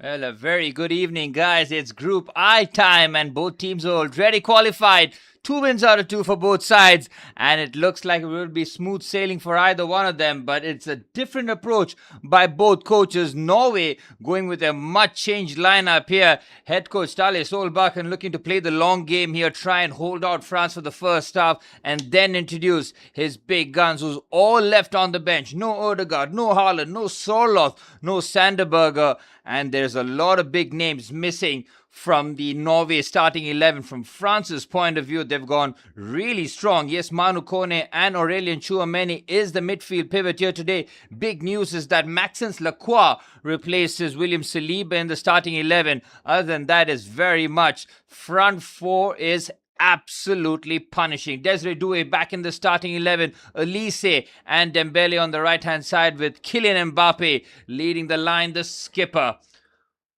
Well, a very good evening, guys. It's Group I time, and both teams are already qualified. 2 wins out of 2 for both sides, and it looks like it will be smooth sailing for either one of them. But it's a different approach by both coaches. Norway going with a much changed lineup here. Head coach Ståle Solbakken looking to play the long game here, try and hold out France for the first half, and then introduce his big guns, who's all left on the bench. No Odegaard, no Haaland, no Sorloth, no Sanderberger, and there's a lot of big names missing from the Norway starting 11. From France's point of view, they've gone really strong. Yes, Manu Kone and Aurelien Chouameni is the midfield pivot here today. Big news is that Maxence Lacroix replaces William Saliba in the starting 11. Other than that, is very much front four is absolutely punishing. Desiree Doué back in the starting 11. Elise and Dembele on the right-hand side with Kylian Mbappe leading the line, the skipper.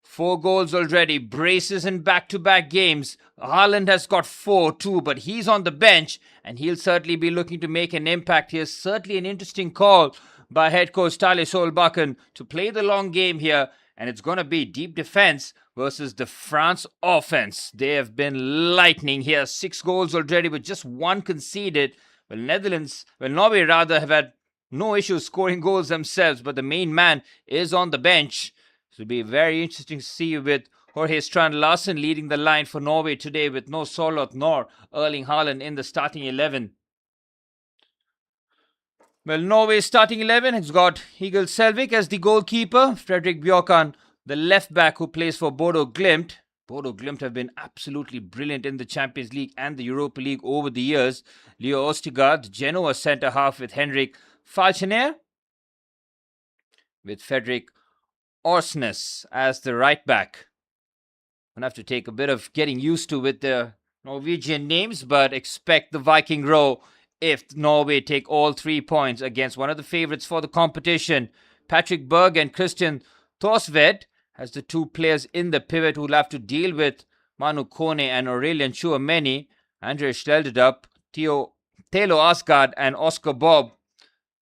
4 goals already, braces in back-to-back games. Haaland has got 4 too, but he's on the bench and he'll certainly be looking to make an impact here. Certainly an interesting call by head coach Ståle Solbakken to play the long game here, and it's going to be deep defense versus the France offense. They have been lightning here. 6 goals already with just 1 conceded. Norway rather have had no issues scoring goals themselves, but the main man is on the bench. So it'll be very interesting to see with Jorge Strand Larsen leading the line for Norway today with no Sorloth nor Erling Haaland in the starting 11. Well, Norway's starting 11 has got Egil Selvik as the goalkeeper, Fredrik Bjorkan, the left back who plays for Bodo Glimt. Bodo Glimt have been absolutely brilliant in the Champions League and the Europa League over the years. Leo Ostigard, Genoa centre half with Henrik Falchener, with Fredrik Orsnes as the right back. Gonna have to take a bit of getting used to with the Norwegian names, but expect the Viking row if Norway take all 3 points against one of the favourites for the competition. Patrick Berg and Christian Thorsved as the 2 players in the pivot who'll have to deal with Manu Kone and Aurelien Chouameni. Andre Schlelderdap, Telo Asgard and Oscar Bob,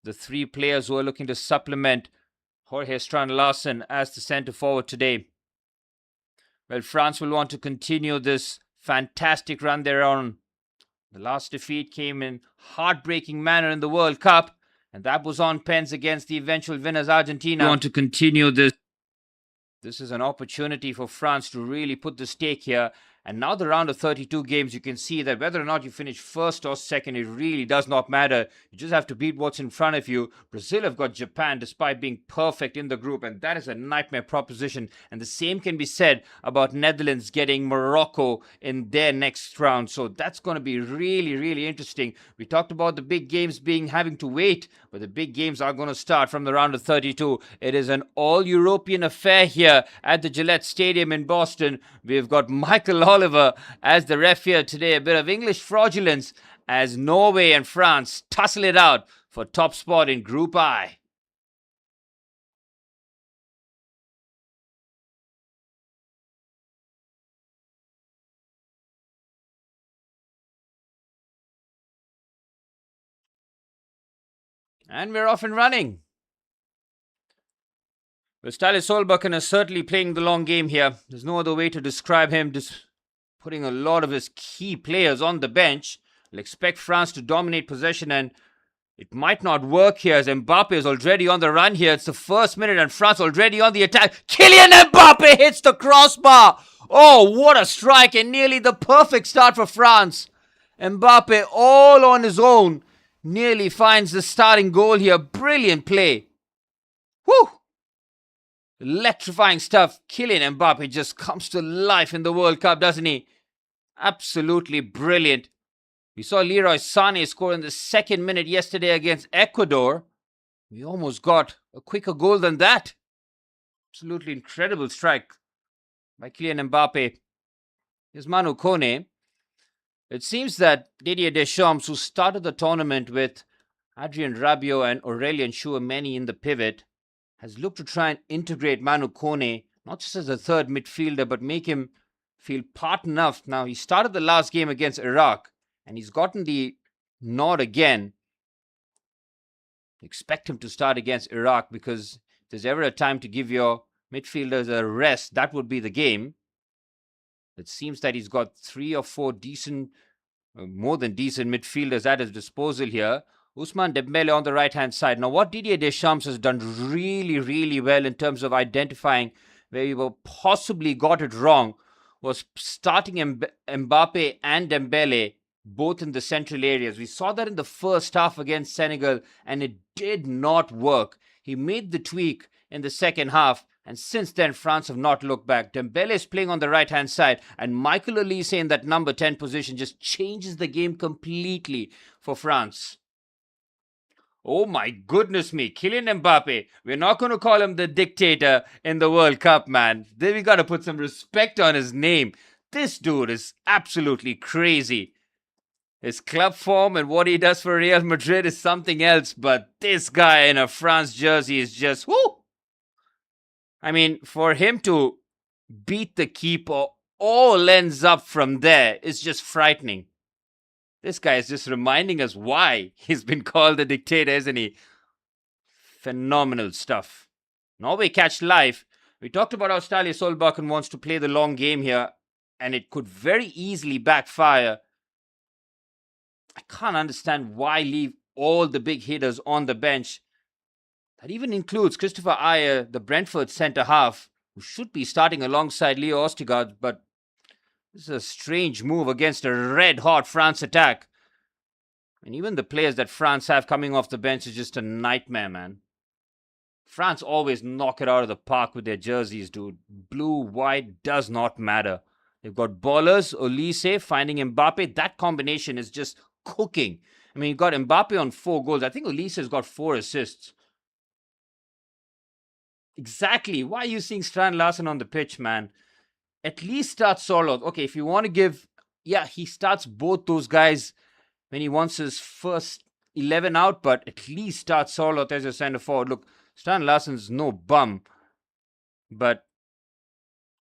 the 3 players who are looking to supplement Jorge Strand Larsen as the centre forward today. Well, France will want to continue this fantastic run they're on. The last defeat came in heartbreaking manner in the World Cup, and that was on pens against the eventual winners Argentina. We want to continue this. This is an opportunity for France to really put the stake here. And now the round of 32 games, you can see that whether or not you finish first or second, it really does not matter. You just have to beat what's in front of you. Brazil have got Japan despite being perfect in the group, and that is a nightmare proposition. And the same can be said about Netherlands getting Morocco in their next round. So that's going to be really, really interesting. We talked about the big games having to wait, but the big games are going to start from the round of 32. It is an all-European affair here at the Gillette Stadium in Boston. We've got Michael Oliver as the ref here today. A bit of English fraudulence as Norway and France tussle it out for top spot in Group I. And we're off and running. Well, Ståle Solbakken is certainly playing the long game here. There's no other way to describe him. Just putting a lot of his key players on the bench. I'll expect France to dominate possession, and it might not work here as Mbappe is already on the run here. It's the first minute and France already on the attack. Kylian Mbappe hits the crossbar. Oh, what a strike, and nearly the perfect start for France. Mbappe all on his own nearly finds the starting goal here. Brilliant play. Whew. Electrifying stuff. Kylian Mbappe just comes to life in the World Cup, doesn't he? Absolutely brilliant. We saw Leroy Sané score in the 2nd minute yesterday against Ecuador. We almost got a quicker goal than that. Absolutely incredible strike by Kylian Mbappe. Here's Manu Kone. It seems that Didier Deschamps, who started the tournament with Adrien Rabiot and Aurelien Chouameni in the pivot, has looked to try and integrate Manu Kone, not just as a third midfielder, but make him feel part enough. Now, he started the last game against Iraq, and he's gotten the nod again. Expect him to start against Iraq, because if there's ever a time to give your midfielders a rest, that would be the game. It seems that he's got 3 or 4 decent, more than decent midfielders at his disposal here. Ousmane Dembele on the right-hand side. Now, what Didier Deschamps has done really, really well in terms of identifying where we were possibly got it wrong was starting Mbappe and Dembele both in the central areas. We saw that in the first half against Senegal, and it did not work. He made the tweak in the second half, and since then, France have not looked back. Dembele is playing on the right-hand side, and Michael Olise in that number 10 position just changes the game completely for France. Oh my goodness me, Kylian Mbappe. We're not going to call him the dictator in the World Cup, man. Then we got to put some respect on his name. This dude is absolutely crazy. His club form and what he does for Real Madrid is something else, but this guy in a France jersey is just, whoo! I mean, for him to beat the keeper, all ends up from there is just frightening. This guy is just reminding us why he's been called the dictator, isn't he? Phenomenal stuff. Norway catch live. We talked about how Ståle Solbakken wants to play the long game here, and it could very easily backfire. I can't understand why leave all the big hitters on the bench. That even includes Christopher Ayer, the Brentford centre-half, who should be starting alongside Leo Ostigard, but this is a strange move against a red-hot France attack. And even the players that France have coming off the bench is just a nightmare, man. France always knock it out of the park with their jerseys, dude. Blue, white, does not matter. They've got ballers, Olise, finding Mbappe. That combination is just cooking. I mean, you've got Mbappe on 4 goals. I think Olise has got 4 assists. Exactly. Why are you seeing Strand Larsen on the pitch, man? At least start Sorloth. Okay, if you want to give... Yeah, he starts both those guys when he wants his first 11 out, but at least start Sorloth as your centre forward. Look, Strand Larsen's no bum, but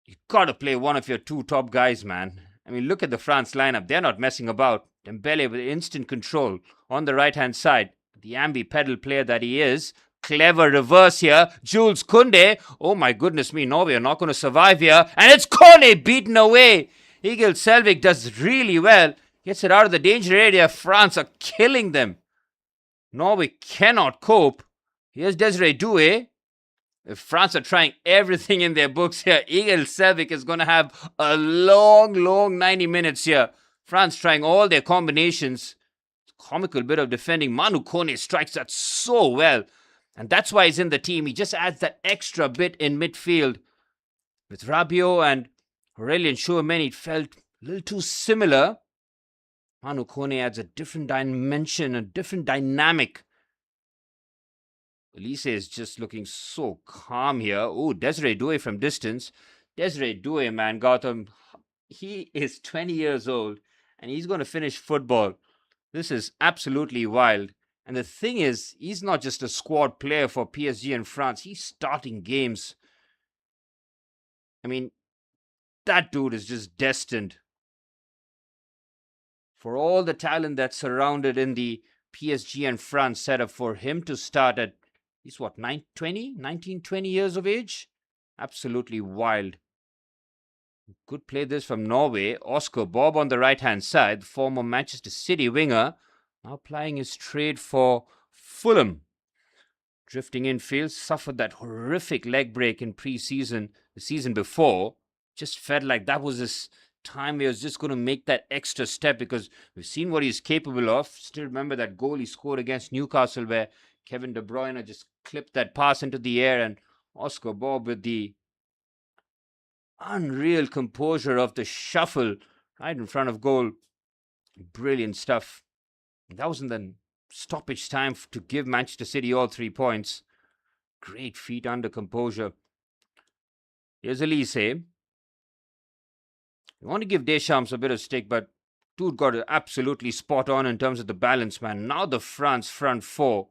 you got to play one of your 2 top guys, man. I mean, look at the France lineup. They're not messing about. Dembele with instant control on the right-hand side. The ambi-pedal player that he is. Clever reverse here. Jules Koundé. Oh my goodness me. Norway are not going to survive here. And it's Kone beaten away. Egil Selvik does really well. Gets it out of the danger area. France are killing them. Norway cannot cope. Here's Desiree Doué. If France are trying everything in their books here, Egil Selvik is going to have a long 90 minutes here. France trying all their combinations. Comical bit of defending. Manu Kone strikes that so well. And that's why he's in the team. He just adds that extra bit in midfield. With Rabiot and Aurelien Chouameni, it felt a little too similar. Manu Kone adds a different dimension, a different dynamic. Olise is just looking so calm here. Oh, Desiree Doué from distance. Desiree Doué, man, Gotham. He is 20 years old and he's going to finish football. This is absolutely wild. And the thing is, he's not just a squad player for PSG and France. He's starting games. I mean, that dude is just destined. For all the talent that's surrounded in the PSG and France setup, for him to start at, he's what, 19, 20 years of age? Absolutely wild. Good play this from Norway. Oscar Bob on the right-hand side, the former Manchester City winger. Now plying his trade for Fulham. Drifting infield, suffered that horrific leg break in pre-season, the season before. Just felt like that was his time where he was just going to make that extra step because we've seen what he's capable of. Still remember that goal he scored against Newcastle where Kevin De Bruyne just clipped that pass into the air, and Oscar Bob with the unreal composure of the shuffle right in front of goal. Brilliant stuff. That was in the stoppage time to give Manchester City all 3 points. Great feet under composure. Here's Olise. You want to give Deschamps a bit of stick, but dude got it absolutely spot on in terms of the balance, man. Now the France front 4.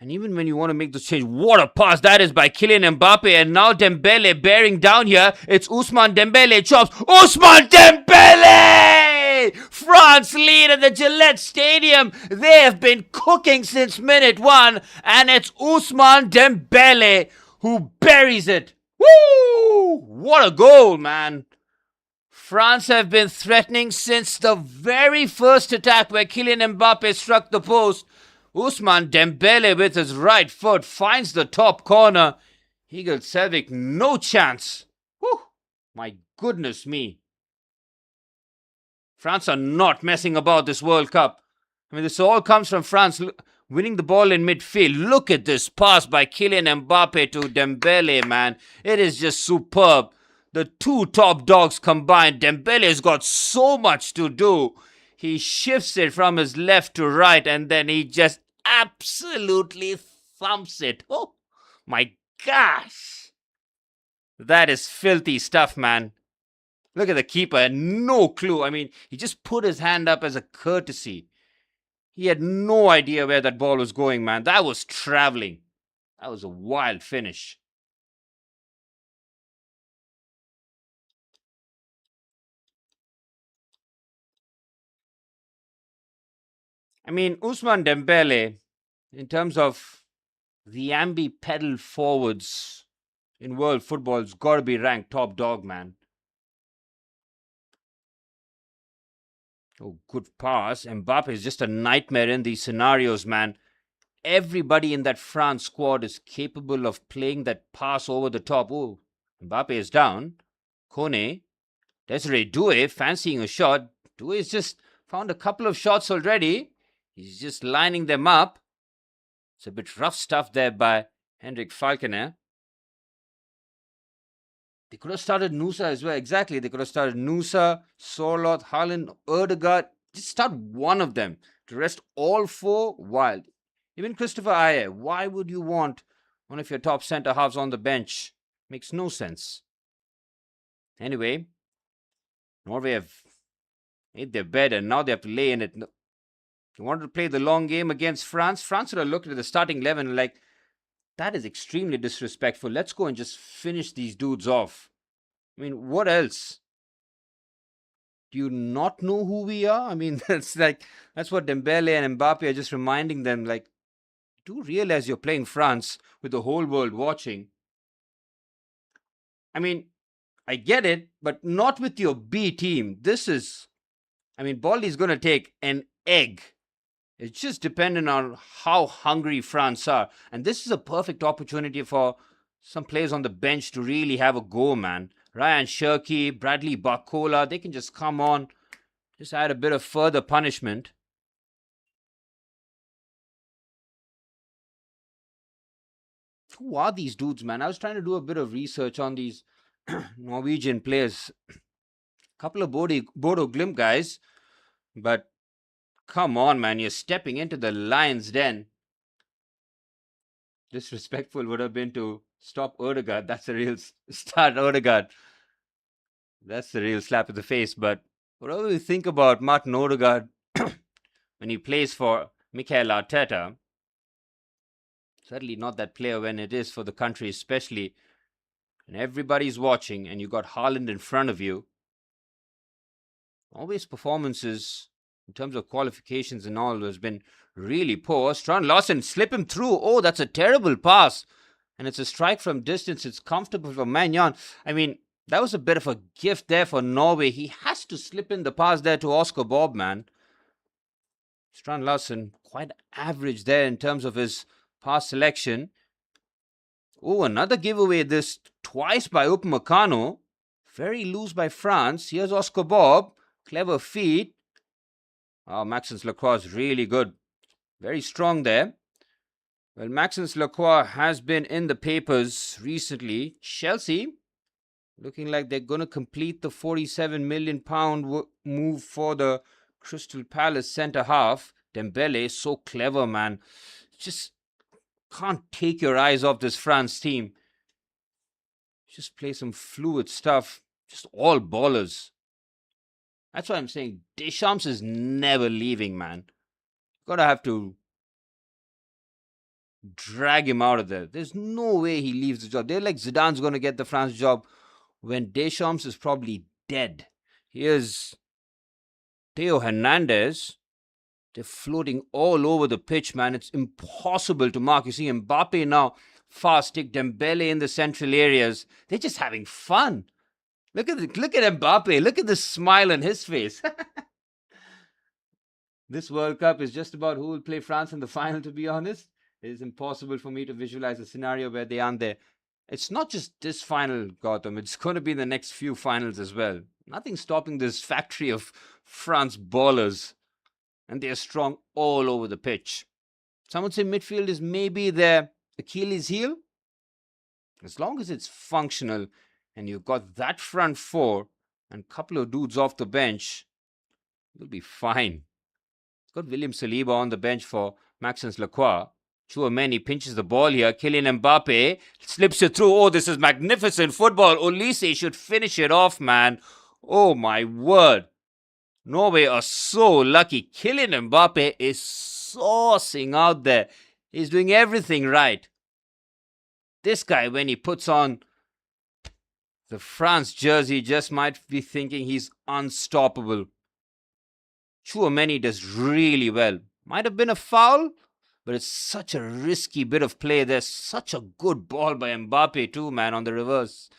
And even when you want to make the change, what a pass that is by Kylian Mbappe. And now Dembele bearing down here. It's Ousmane Dembele chops. Ousmane Dembele! France lead at the Gillette Stadium. They have been cooking since minute 1. And it's Ousmane Dembele who buries it Woo! What a goal, man. France have been threatening since the very first attack where Kylian Mbappe struck the post. Ousmane Dembele with his right foot finds the top corner. Higel Selvik, no chance. Whew, my goodness me. France are not messing about this World Cup. I mean, this all comes from France winning the ball in midfield. Look at this pass by Kylian Mbappe to Dembele, man. It is just superb. The two top dogs combined. Dembele's got so much to do. He shifts it from his left to right and then he just absolutely thumps it. Oh, my gosh. That is filthy stuff, man. Look at the keeper, no clue. I mean, he just put his hand up as a courtesy. He had no idea where that ball was going, man. That was traveling. That was a wild finish. I mean, Ousmane Dembele, in terms of the ambi-pedal forwards in world football, has got to be ranked top dog, man. Oh, good pass. Mbappe is just a nightmare in these scenarios, man. Everybody in that France squad is capable of playing that pass over the top. Oh, Mbappe is down. Kone, Desiree Doué fancying a shot. Doué's just found a couple of shots already. He's just lining them up. It's a bit rough stuff there by Hendrik Falconer. They could have started Nusa as well. Exactly. They could have started Nusa, Sorloth, Haaland, Erdegaard. Just start one of them. To rest all four, wild. Even Christopher Ayer. Why would you want one of your top centre halves on the bench? Makes no sense. Anyway, Norway have made their bed and now they have to lay in it. You wanted to play the long game against France? France would have looked at the starting 11 like, that is extremely disrespectful. Let's go and just finish these dudes off. I mean, what else? Do you not know who we are? I mean, that's what Dembele and Mbappe are just reminding them. Like, do realize you're playing France with the whole world watching. I mean, I get it, but not with your B team. Baldy's going to take an egg. It's just dependent on how hungry France are. And this is a perfect opportunity for some players on the bench to really have a go, man. Ryan Cherki, Bradley Barcola, they can just come on, just add a bit of further punishment. Who are these dudes, man? I was trying to do a bit of research on these Norwegian players. A couple of Bodo Glimt guys, but come on, man, you're stepping into the lion's den. Disrespectful would have been to stop Erdegaard. That's a real start, Erdegaard. That's the real slap in the face. But whatever you think about Martin Odegaard when he plays for Mikel Arteta, certainly not that player when it is for the country, especially when everybody's watching and you got Haaland in front of you. Always performances in terms of qualifications and all has been really poor. Strand Larsen, slip him through. Oh, that's a terrible pass. And it's a strike from distance. It's comfortable for Magnan. I mean, that was a bit of a gift there for Norway. He has to slip in the pass there to Oscar Bob, man. Strand Larsen, quite average there in terms of his pass selection. Oh, another giveaway this twice by Upamecano. Very loose by France. Here's Oscar Bob. Clever feet. Oh, Maxence Lacroix is really good. Very strong there. Well, Maxence Lacroix has been in the papers recently. Chelsea, looking like they're going to complete the £47 million move for the Crystal Palace centre-half. Dembele, so clever, man. Just can't take your eyes off this France team. Just play some fluid stuff. Just all ballers. That's why I'm saying Deschamps is never leaving, man. Gotta have to drag him out of there. There's no way he leaves the job. They're like Zidane's gonna get the France job when Deschamps is probably dead. Here's Theo Hernandez. They're floating all over the pitch, man. It's impossible to mark. You see Mbappe now fast stick, Dembele in the central areas. They're just having fun. Look at Mbappe. Look at the smile on his face. This World Cup is just about who will play France in the final, to be honest. It is impossible for me to visualize a scenario where they aren't there. It's not just this final, Gautam. It's going to be the next few finals as well. Nothing stopping this factory of France ballers. And they are strong all over the pitch. Some would say midfield is maybe their Achilles heel. As long as it's functional and you've got that front four and a couple of dudes off the bench, you'll be fine. It's got William Saliba on the bench for Maxence Lacroix. Chouameni pinches the ball here. Kylian Mbappe slips it through. Oh, this is magnificent football. Olise should finish it off, man. Oh, my word. Norway are so lucky. Kylian Mbappe is saucing out there. He's doing everything right. This guy, when he puts on the France jersey, just might be thinking he's unstoppable. Chouameni does really well. Might have been a foul, but it's such a risky bit of play. There's such a good ball by Mbappe too, man, on the reverse.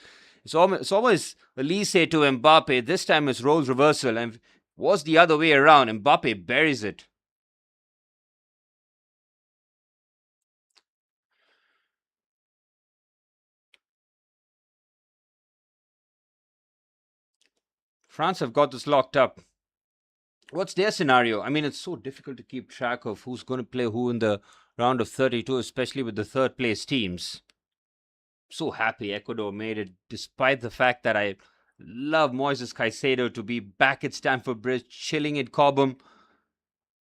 It's almost Olise to Mbappe. This time it's roles reversal, and was the other way around. Mbappe buries it. France have got this locked up. What's their scenario? I mean, it's so difficult to keep track of who's going to play who in the round of 32, especially with the third place teams. So happy Ecuador made it, despite the fact that I love Moises Caicedo to be back at Stamford Bridge, chilling in Cobham,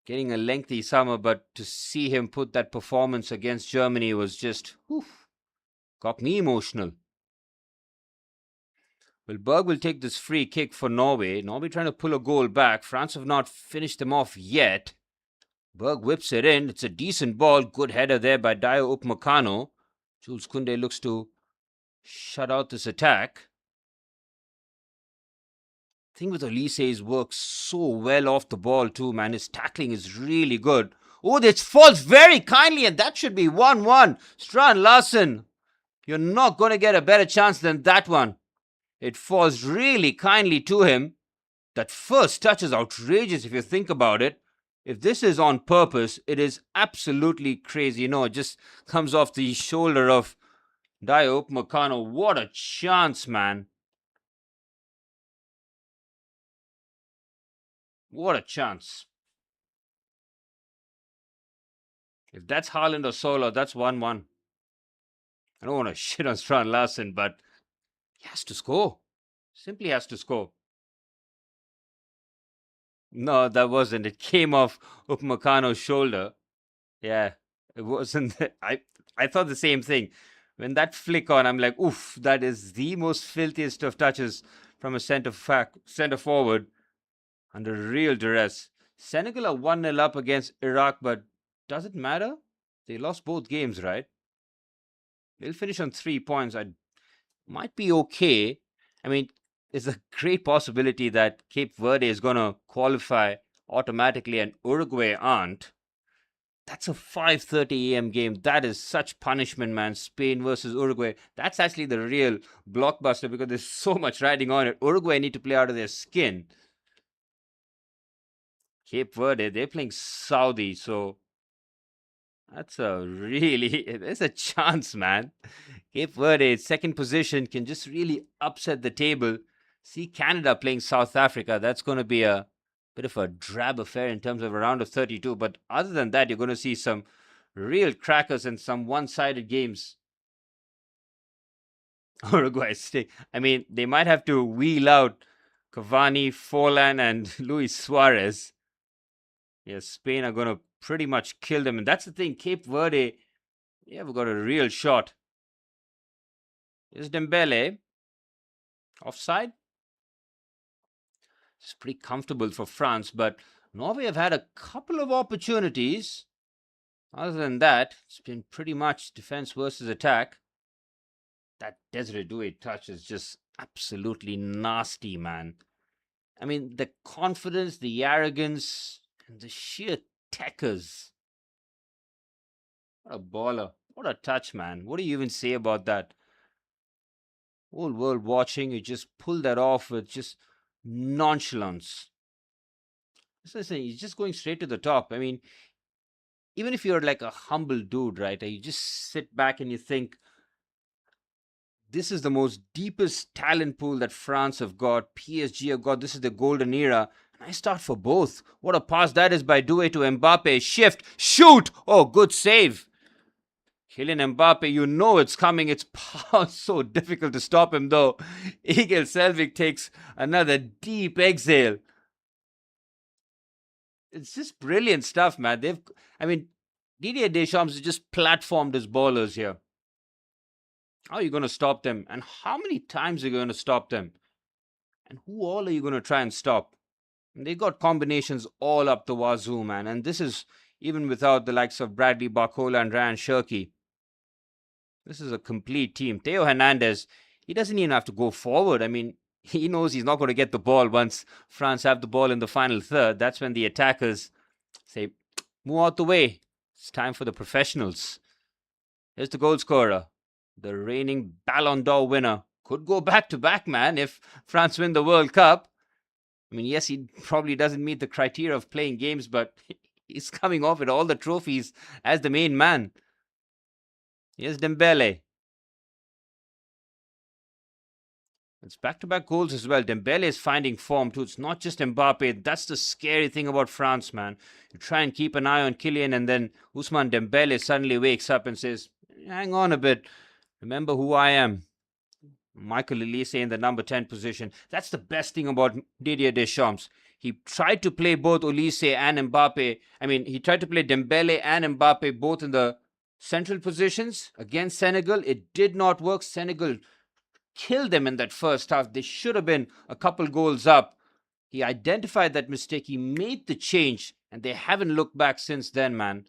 getting a lengthy summer, but to see him put that performance against Germany was just, got me emotional. Well, Berg will take this free kick for Norway. Norway trying to pull a goal back. France have not finished them off yet. Berg whips it in. It's a decent ball. Good header there by Dio Upamecano. Jules Koundé looks to shut out this attack. The thing with Olise is works so well off the ball too, man. His tackling is really good. Oh, this falls very kindly, and that should be 1-1. Strand Larsen, you're not going to get a better chance than that one. It falls really kindly to him. That first touch is outrageous if you think about it. If this is on purpose, it is absolutely crazy. You know, it just comes off the shoulder of Dio Upamecano. What a chance, man. What a chance. If that's Haaland or Solo, that's 1-1. I don't want to shit on Strand Larsen, but he has to score. Simply has to score. No, that wasn't. It came off Upamecano's shoulder. Yeah, it wasn't. I thought the same thing. When that flick on, I'm like, oof, that is the most filthiest of touches from a centre forward under real duress. Senegal are 1-0 up against Iraq, but does it matter? They lost both games, right? They'll finish on 3 points. I might be okay. I mean, there's a great possibility that Cape Verde is going to qualify automatically and Uruguay aren't. That's a 5:30 a.m. game. That is such punishment, man. Spain versus Uruguay. That's actually the real blockbuster because there's so much riding on it. Uruguay need to play out of their skin. Cape Verde, they're playing Saudi, so that's there's a chance, man. Cape Verde, second position, can just really upset the table. See Canada playing South Africa. That's going to be a bit of a drab affair in terms of a round of 32. But other than that, you're going to see some real crackers and some one-sided games. Uruguay stay. I mean, they might have to wheel out Cavani, Forlan, and Luis Suarez. Yes, Spain are going to pretty much kill them. And that's the thing. Cape Verde, we've got a real shot. Is Dembele offside? It's pretty comfortable for France, but Norway have had a couple of opportunities. Other than that, it's been pretty much defense versus attack. That Desiree Doué touch is just absolutely nasty, man. I mean, the confidence, the arrogance, and the sheer techers. What a baller. What a touch, man. What do you even say about that? Whole world watching, you just pull that off with just nonchalance. So he's just going straight to the top. I mean, even if you're like a humble dude, right? You just sit back and you think, this is the most deepest talent pool that France have got, PSG have got. This is the golden era. And I start for both. What a pass that is by Doué to Mbappe. Shift, shoot! Oh, good save. Kylian Mbappe, you know it's coming. It's so difficult to stop him though. Egil Selvik takes another deep exhale. It's just brilliant stuff, man. Didier Deschamps has just platformed his ballers here. How are you going to stop them? And how many times are you going to stop them? And who all are you going to try and stop? And they got combinations all up the wazoo, man. And this is even without the likes of Bradley Barcola and Ryan Cherki. This is a complete team. Theo Hernandez, he doesn't even have to go forward. I mean, he knows he's not going to get the ball once France have the ball in the final third. That's when the attackers say, move out the way. It's time for the professionals. Here's the goal scorer, the reigning Ballon d'Or winner. Could go back to back, man, if France win the World Cup. I mean, yes, he probably doesn't meet the criteria of playing games, but he's coming off with all the trophies as the main man. Here's Dembele. It's back-to-back goals as well. Dembele is finding form too. It's not just Mbappe. That's the scary thing about France, man. You try and keep an eye on Kylian, and then Ousmane Dembele suddenly wakes up and says, hang on a bit. Remember who I am. Michael Olise in the number 10 position. That's the best thing about Didier Deschamps. He tried to play both Olise and Mbappe. He tried to play Dembele and Mbappe both in the central positions against Senegal. It did not work. Senegal killed them in that first half. They should have been a couple goals up. He identified that mistake. He made the change, and they haven't looked back since then, man.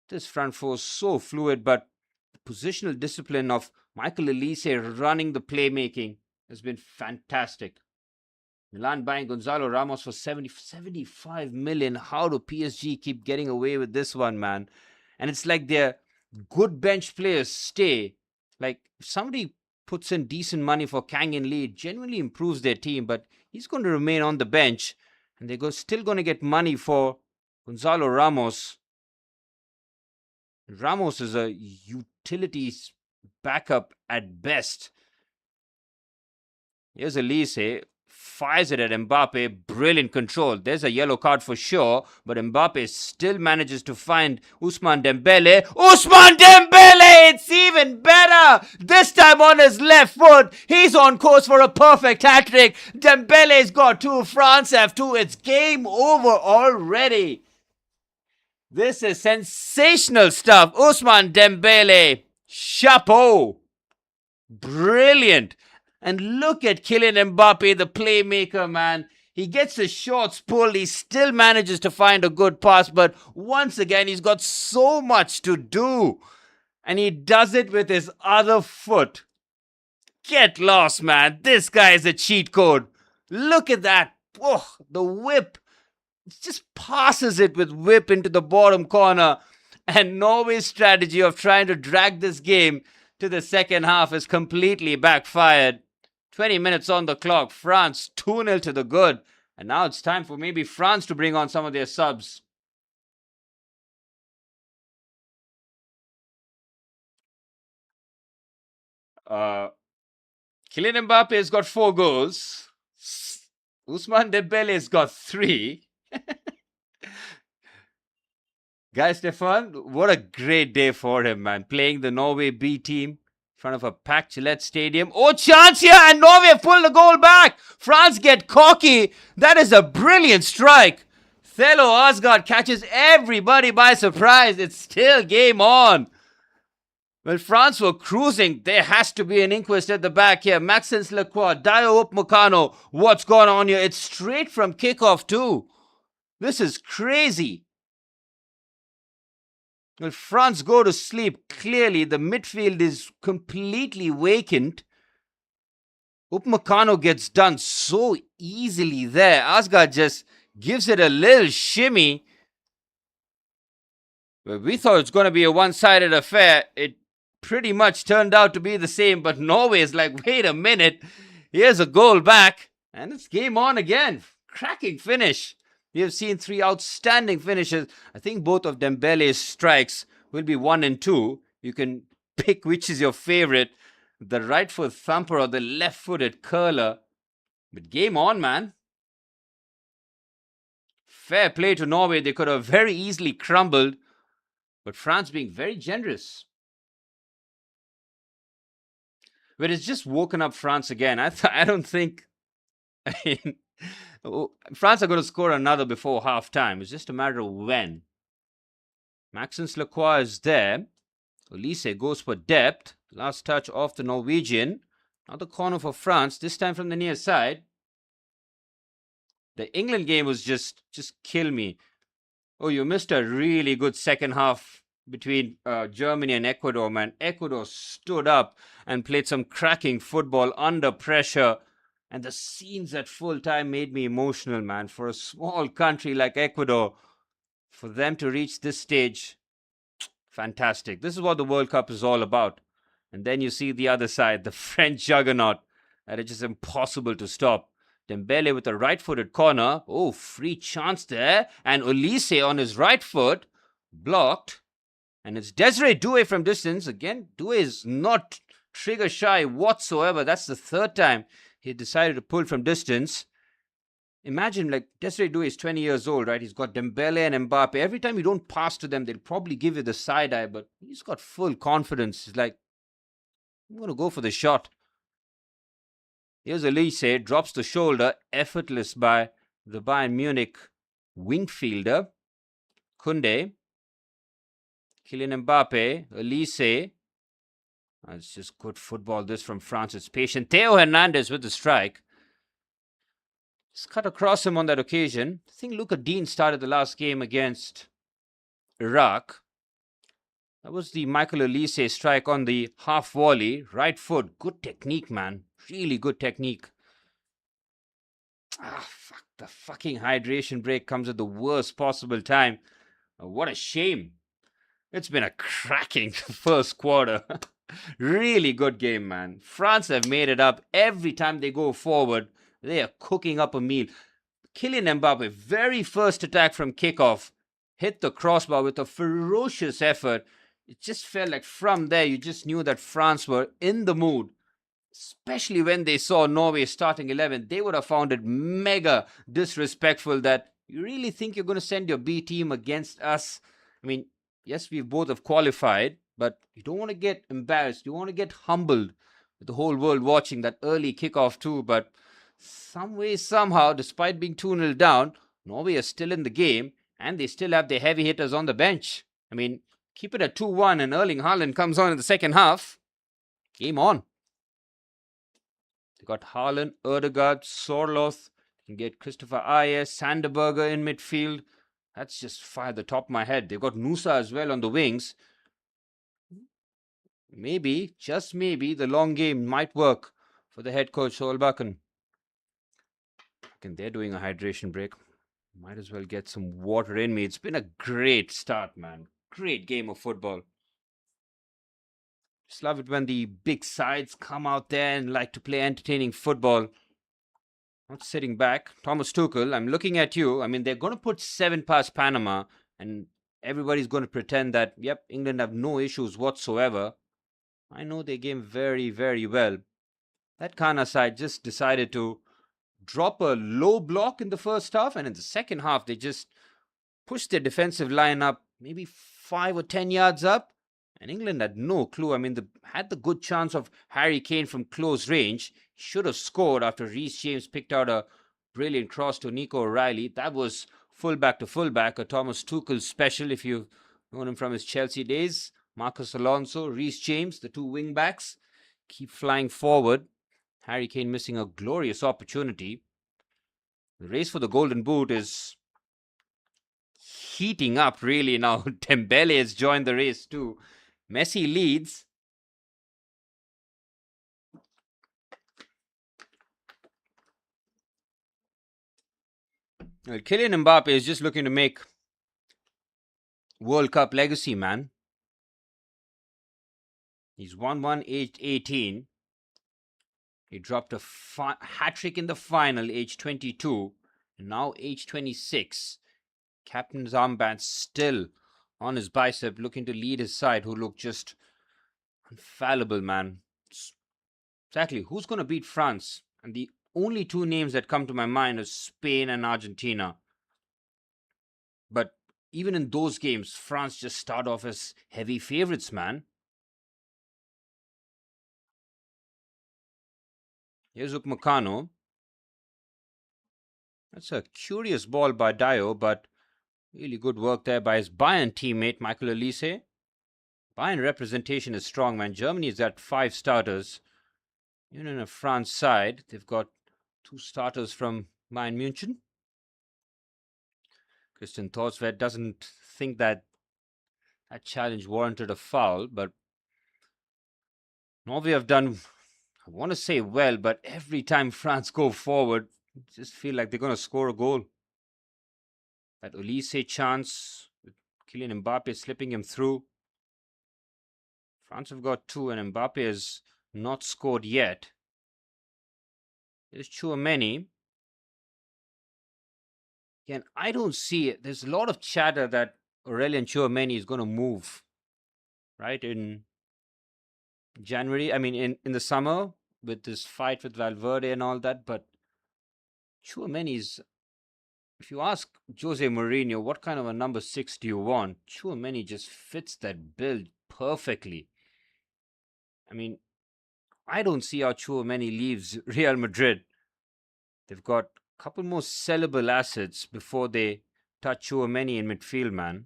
This front four is so fluid, but the positional discipline of Michael Olise running the playmaking has been fantastic. Milan buying Gonzalo Ramos for 75 million. How do PSG keep getting away with this one, man? And it's like their good bench players stay. Like, if somebody puts in decent money for Kang In Lee, it genuinely improves their team, but he's going to remain on the bench, and they're still going to get money for Gonzalo Ramos. Ramos is a utility backup at best. Here's Olise, fires it at Mbappe, brilliant control. There's a yellow card for sure, but Mbappe still manages to find Ousmane Dembele. Ousmane Dembele, it's even better! This time on his left foot, he's on course for a perfect hat-trick. Dembele's got two, France have two. It's game over already. This is sensational stuff. Ousmane Dembele, chapeau. Brilliant. And look at Kylian Mbappe, the playmaker, man. He gets the shots pulled. He still manages to find a good pass. But once again, he's got so much to do. And he does it with his other foot. Get lost, man. This guy is a cheat code. Look at that. Oh, the whip. Just passes it with whip into the bottom corner. And Norway's strategy of trying to drag this game to the second half is completely backfired. 20 minutes on the clock. France 2-0 to the good. And now it's time for maybe France to bring on some of their subs. Kylian Mbappe has got 4 goals. Ousmane Dembele has got 3. Guys, Stefan, what a great day for him, man. Playing the Norway B team in front of a packed Gillette Stadium. Oh, chance here, and Norway pull the goal back. France get cocky. That is a brilliant strike. Thelo Asgard catches everybody by surprise. It's still game on. Well, France were cruising. There has to be an inquest at the back here. Maxence Lacroix, Dio Upamecano. What's going on here? It's straight from kickoff too. This is crazy. Well, France go to sleep. Clearly, the midfield is completely vacant. Upamecano gets done so easily there. Asgard just gives it a little shimmy. Well, we thought it's going to be a one-sided affair. It pretty much turned out to be the same, but Norway is like, wait a minute, here's a goal back, and it's game on again. Cracking finish. We have seen three outstanding finishes. I think both of Dembele's strikes will be 1 and 2. You can pick which is your favorite, the right foot thumper or the left footed curler. But game on, man. Fair play to Norway. They could have very easily crumbled, but France being very generous. But it's just woken up France again. I don't think France are going to score another before half time. It's just a matter of when. Maxence Lacroix is there. Olise goes for depth. Last touch off the Norwegian. Now the corner for France, this time from the near side. The England game was just kill me. Oh, you missed a really good second half between Germany and Ecuador, man. Ecuador stood up and played some cracking football under pressure. And the scenes at full time made me emotional, man. For a small country like Ecuador, for them to reach this stage, fantastic. This is what the World Cup is all about. And then you see the other side, the French juggernaut, that is just impossible to stop. Dembele with a right-footed corner. Oh, free chance there. And Olise on his right foot. Blocked. And it's Desiree Doué from distance. Again, Doué is not trigger shy whatsoever. That's the third time he decided to pull from distance. Imagine, like, Desiree Doué is 20 years old, right? He's got Dembele and Mbappe. Every time you don't pass to them, they'll probably give you the side eye, but he's got full confidence. He's like, I'm going to go for the shot. Here's Olise, drops the shoulder, effortless by the Bayern Munich wing fielder. Koundé. Kylian Mbappe, Olise. It's just good football, this from France. It's patient. Theo Hernandez with the strike. Just cut across him on that occasion. I think Luca Dean started the last game against Iraq. That was the Michael Olise strike on the half volley. Right foot. Good technique, man. Really good technique. Fuck. The fucking hydration break comes at the worst possible time. What a shame. It's been a cracking first quarter. Really good game, man. France have made it up. Every time they go forward, they are cooking up a meal. Kylian Mbappe, very first attack from kickoff, hit the crossbar with a ferocious effort. It just felt like from there, you just knew that France were in the mood. Especially when they saw Norway starting 11, they would have found it mega disrespectful that you really think you're going to send your B team against us. I mean, yes, we both have qualified, but you don't want to get embarrassed. You want to get humbled with the whole world watching that early kickoff too. But some way, somehow, despite being 2-0 down, Norway is still in the game and they still have their heavy hitters on the bench. I mean, keep it at 2-1 and Erling Haaland comes on in the second half. Game on. They got Haaland, Ødegaard, Sorloth. You can get Christopher Ayers, Sanderberger in midfield. That's just fire the top of my head. They've got Nusa as well on the wings. Maybe, just maybe, the long game might work for the head coach, Solbakken. And they're doing a hydration break. Might as well get some water in me. It's been a great start, man. Great game of football. Just love it when the big sides come out there and like to play entertaining football. Not sitting back. Thomas Tuchel, I'm looking at you. I mean, they're going to put 7 past Panama and everybody's going to pretend that, yep, England have no issues whatsoever. I know they game very, very well. That Ghana side just decided to drop a low block in the first half, and in the second half, they just pushed their defensive line up maybe 5 or 10 yards up. And England had no clue. I mean, they had the good chance of Harry Kane from close range. He should have scored after Reece James picked out a brilliant cross to Nico O'Reilly. That was fullback to fullback, a Thomas Tuchel special if you've known him from his Chelsea days. Marcus Alonso, Reece James, the two wing backs, keep flying forward. Harry Kane missing a glorious opportunity. The race for the Golden Boot is heating up really now. Dembele has joined the race too. Messi leads. Well, Kylian Mbappe is just looking to make World Cup legacy, man. He's won one aged 18. He dropped a hat-trick in the final, age 22. And now age 26. Captain's armband still on his bicep, looking to lead his side, who look just infallible, man. Exactly. Who's going to beat France? And the only two names that come to my mind are Spain and Argentina. But even in those games, France just start off as heavy favorites, man. Here's Upamecano. That's a curious ball by Dio, but really good work there by his Bayern teammate, Michael Olise. Bayern representation is strong, man. Germany's got 5 starters. Even in a France side, they've got 2 starters from Bayern Munich. Christian Thorsved doesn't think that challenge warranted a foul, but Norway have done, I want to say well, but every time France go forward, I just feel like they're going to score a goal. That Olise chance with Kylian Mbappe slipping him through. France have got 2 and Mbappe has not scored yet. There's Tchouameni. Again, I don't see it. There's a lot of chatter that Aurelien Tchouameni is going to move, right, in January. I mean, in the summer with this fight with Valverde and all that. But Tchouameni's, if you ask Jose Mourinho, what kind of a number 6 do you want? Tchouameni just fits that build perfectly. I mean, I don't see how Tchouameni leaves Real Madrid. They've got a couple more sellable assets before they touch Tchouameni in midfield, man.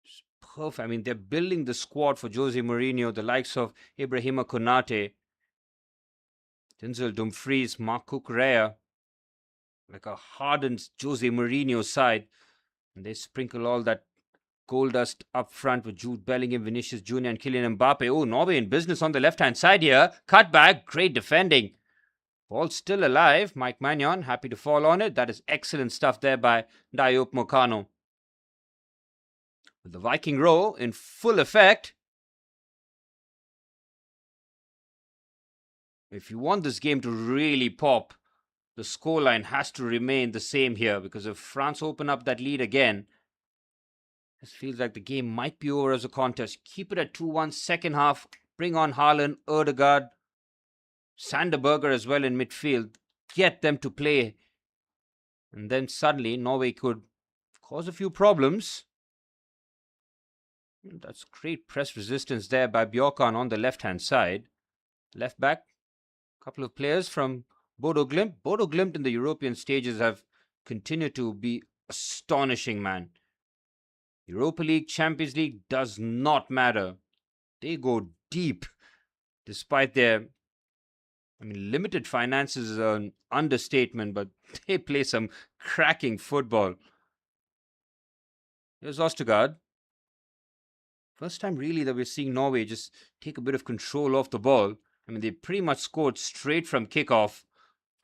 It's perfect. I mean, they're building the squad for Jose Mourinho, the likes of Ibrahima Konate, Denzel Dumfries, Marc Cucurella, like a hardened Jose Mourinho side. And they sprinkle all that gold dust up front with Jude Bellingham, Vinicius Jr. and Kylian Mbappe. Oh, Norway in business on the left-hand side here. Cut back, great defending. Ball still alive. Mike Magnon happy to fall on it. That is excellent stuff there by Dio Upamecano. With the Viking row in full effect. If you want this game to really pop, the scoreline has to remain the same here, because if France open up that lead again, this feels like the game might be over as a contest. Keep it at 2-1 second half. Bring on Haaland, Odegaard, Sanderberger as well in midfield. Get them to play. And then suddenly Norway could cause a few problems. That's great press resistance there by Bjorkan on the left-hand side. Left back, a couple of players from Bodo Glimt. Bodo Glimt in the European stages have continued to be astonishing, man. Europa League, Champions League does not matter. They go deep despite their, limited finances is an understatement, but they play some cracking football. Here's Ostergaard. First time really that we're seeing Norway just take a bit of control off the ball. They pretty much scored straight from kickoff.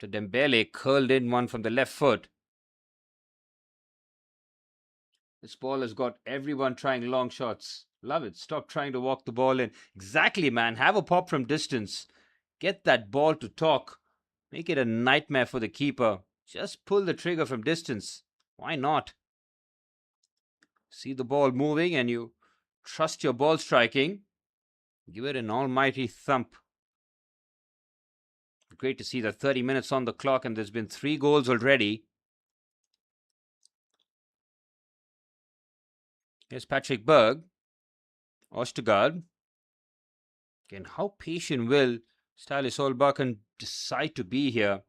To Dembele curled in one from the left foot. This ball has got everyone trying long shots. Love it. Stop trying to walk the ball in. Exactly, man. Have a pop from distance. Get that ball to talk. Make it a nightmare for the keeper. Just pull the trigger from distance. Why not? See the ball moving and you trust your ball striking. Give it an almighty thump. Great to see that 30 minutes on the clock and there's been 3 goals already. Here's Patrick Berg. Ostergaard. Again, how patient will Ståle Solbakken decide to be here?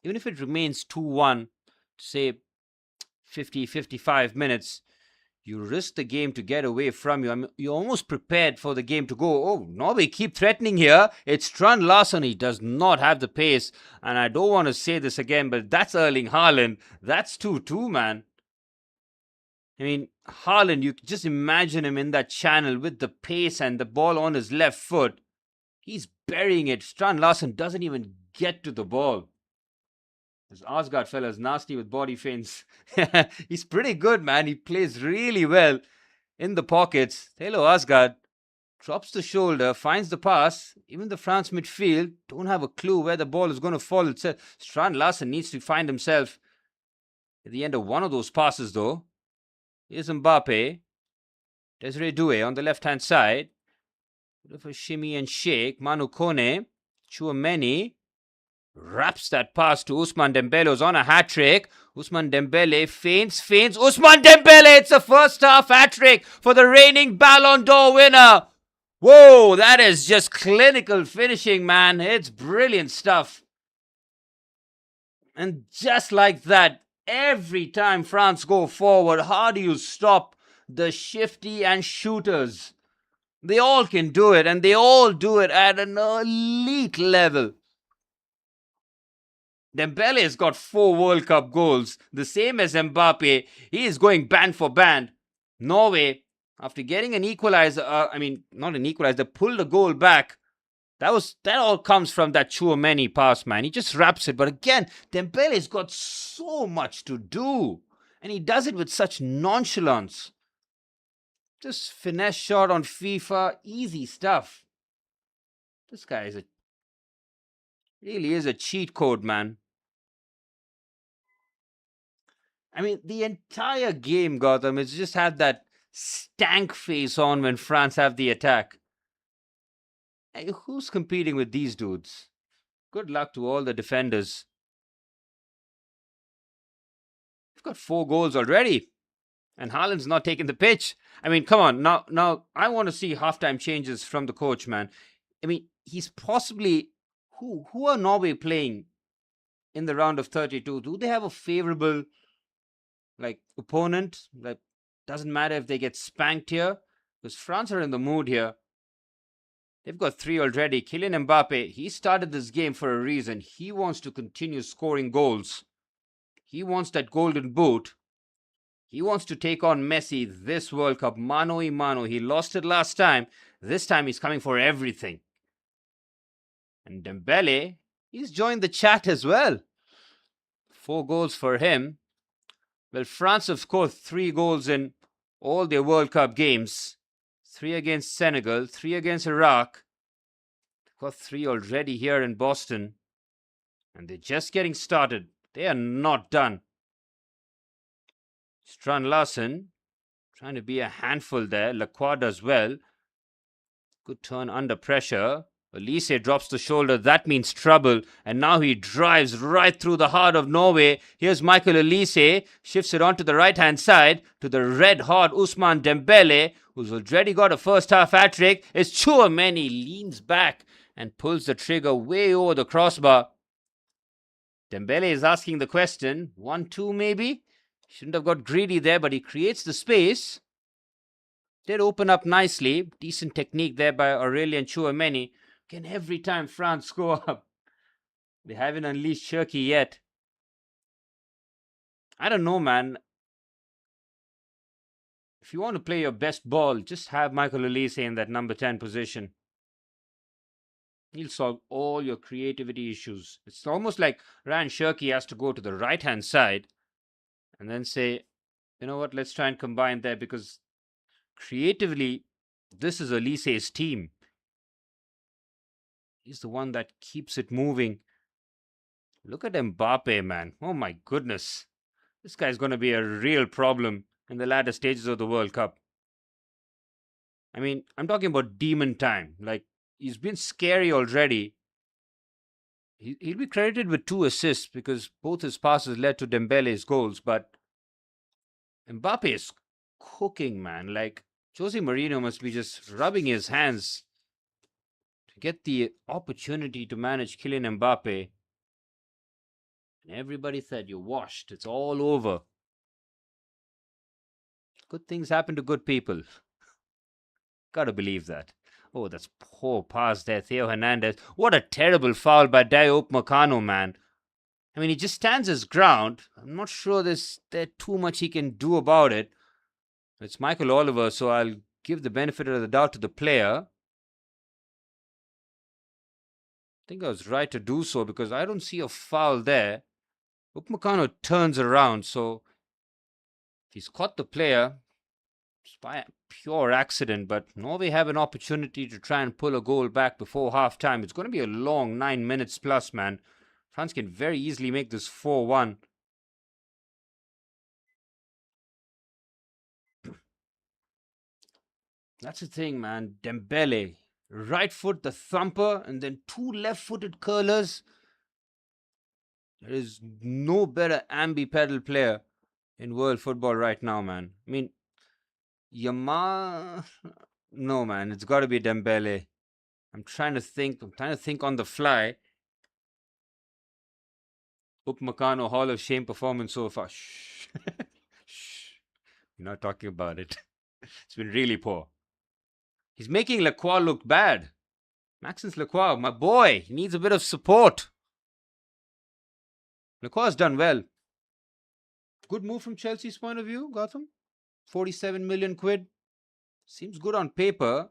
Even if it remains 2-1, say 50-55 minutes, you risk the game to get away from you. You're almost prepared for the game to go. Oh, Norway keep threatening here. It's Strand Larsen. He does not have the pace. And I don't want to say this again, but that's Erling Haaland. That's 2-2, man. Haaland, you just imagine him in that channel with the pace and the ball on his left foot. He's burying it. Strand Larsen doesn't even get to the ball. This Asgard fella's nasty with body feints. He's pretty good, man. He plays really well in the pockets. Hello, Asgard. Drops the shoulder, finds the pass. Even the France midfield don't have a clue where the ball is going to fall itself. Strand Larsen needs to find himself at the end of one of those passes, though. Here's Mbappe. Desiree Doué on the left-hand side. Bit of a shimmy and shake. Manu Kone. Chouameni wraps that pass to Ousmane Dembele, who's on a hat-trick. Ousmane Dembele feints. Ousmane Dembele, it's a first-half hat-trick for the reigning Ballon d'Or winner. Whoa, that is just clinical finishing, man. It's brilliant stuff. And just like that, every time France go forward, how do you stop the shifty and shooters? They all can do it, and they all do it at an elite level. Dembele has got 4 World Cup goals, the same as Mbappe. He is going band for band. Norway, after getting an equalizer, not an equalizer, pulled a goal back. That all comes from that Chouameni pass, man. He just wraps it. But again, Dembele's got so much to do. And he does it with such nonchalance. Just finesse shot on FIFA. Easy stuff. This guy really is a cheat code, man. I mean, the entire game, Gotham, it's just had that stank face on when France have the attack. Hey, who's competing with these dudes? Good luck to all the defenders. We've got 4 goals already. And Haaland's not taking the pitch. I mean, come on. Now I want to see halftime changes from the coach, man. I mean, he's possibly... Who are Norway playing in the round of 32? Do they have a favorable opponent? Doesn't matter if they get spanked here. Because France are in the mood here. They've got 3 already. Kylian Mbappe, he started this game for a reason. He wants to continue scoring goals. He wants that golden boot. He wants to take on Messi this World Cup, mano a mano. He lost it last time. This time he's coming for everything. And Dembele, he's joined the chat as well. 4 goals for him. Well, France have scored 3 goals in all their World Cup games. 3 against Senegal, 3 against Iraq. They've got 3 already here in Boston. And they're just getting started. They are not done. Strand Larsen trying to be a handful there. Lacroix does well. Good turn under pressure. Elise drops the shoulder. That means trouble. And now he drives right through the heart of Norway. Here's Michael Elise. Shifts it onto the right-hand side to the red-hot Ousmane Dembele, who's already got a first-half hat-trick. It's Chouameni leans back and pulls the trigger way over the crossbar. Dembele is asking the question. 1-2 maybe? Shouldn't have got greedy there, but he creates the space. Did open up nicely. Decent technique there by Aurelien Chouameni. Again, every time France score up, they haven't unleashed Cherki yet. I don't know, man. If you want to play your best ball, just have Michael Elise in that number 10 position. He'll solve all your creativity issues. It's almost like Ryan Cherki has to go to the right-hand side and then say, you know what, let's try and combine there, because creatively, this is Elise's team. He's the one that keeps it moving. Look at Mbappe, man. Oh my goodness. This guy's going to be a real problem in the latter stages of the World Cup. I mean, I'm talking about demon time. He's been scary already. He'll be credited with 2 assists because both his passes led to Dembele's goals. But Mbappe is cooking, man. Jose Mourinho must be just rubbing his hands to get the opportunity to manage Kylian Mbappe. And everybody said, you're washed. It's all over. Good things happen to good people. Gotta believe that. Oh, that's poor pass there, Theo Hernandez. What a terrible foul by Diop Meccano, man. I mean, he just stands his ground. I'm not sure there's too much he can do about it. It's Michael Oliver, so I'll give the benefit of the doubt to the player. I think I was right to do so because I don't see a foul there. Upamecano turns around, so he's caught the player. It's by pure accident, but Norway have an opportunity to try and pull a goal back before half-time. It's going to be a long 9 minutes plus, man. France can very easily make this 4-1. That's the thing, man. Dembele, right foot, the thumper, and then two left-footed curlers. There is no better ambi-pedal player in world football right now, man. I mean, Yamal... No, man. It's got to be Dembele. I'm trying to think on the fly. Upamecano Hall of Shame performance so far. Shh. Shh. We're not talking about it. It's been really poor. He's making Lacroix look bad. Maxence Lacroix, my boy, he needs a bit of support. Lacroix's done well. Good move from Chelsea's point of view, Gotham. 47 million quid. Seems good on paper.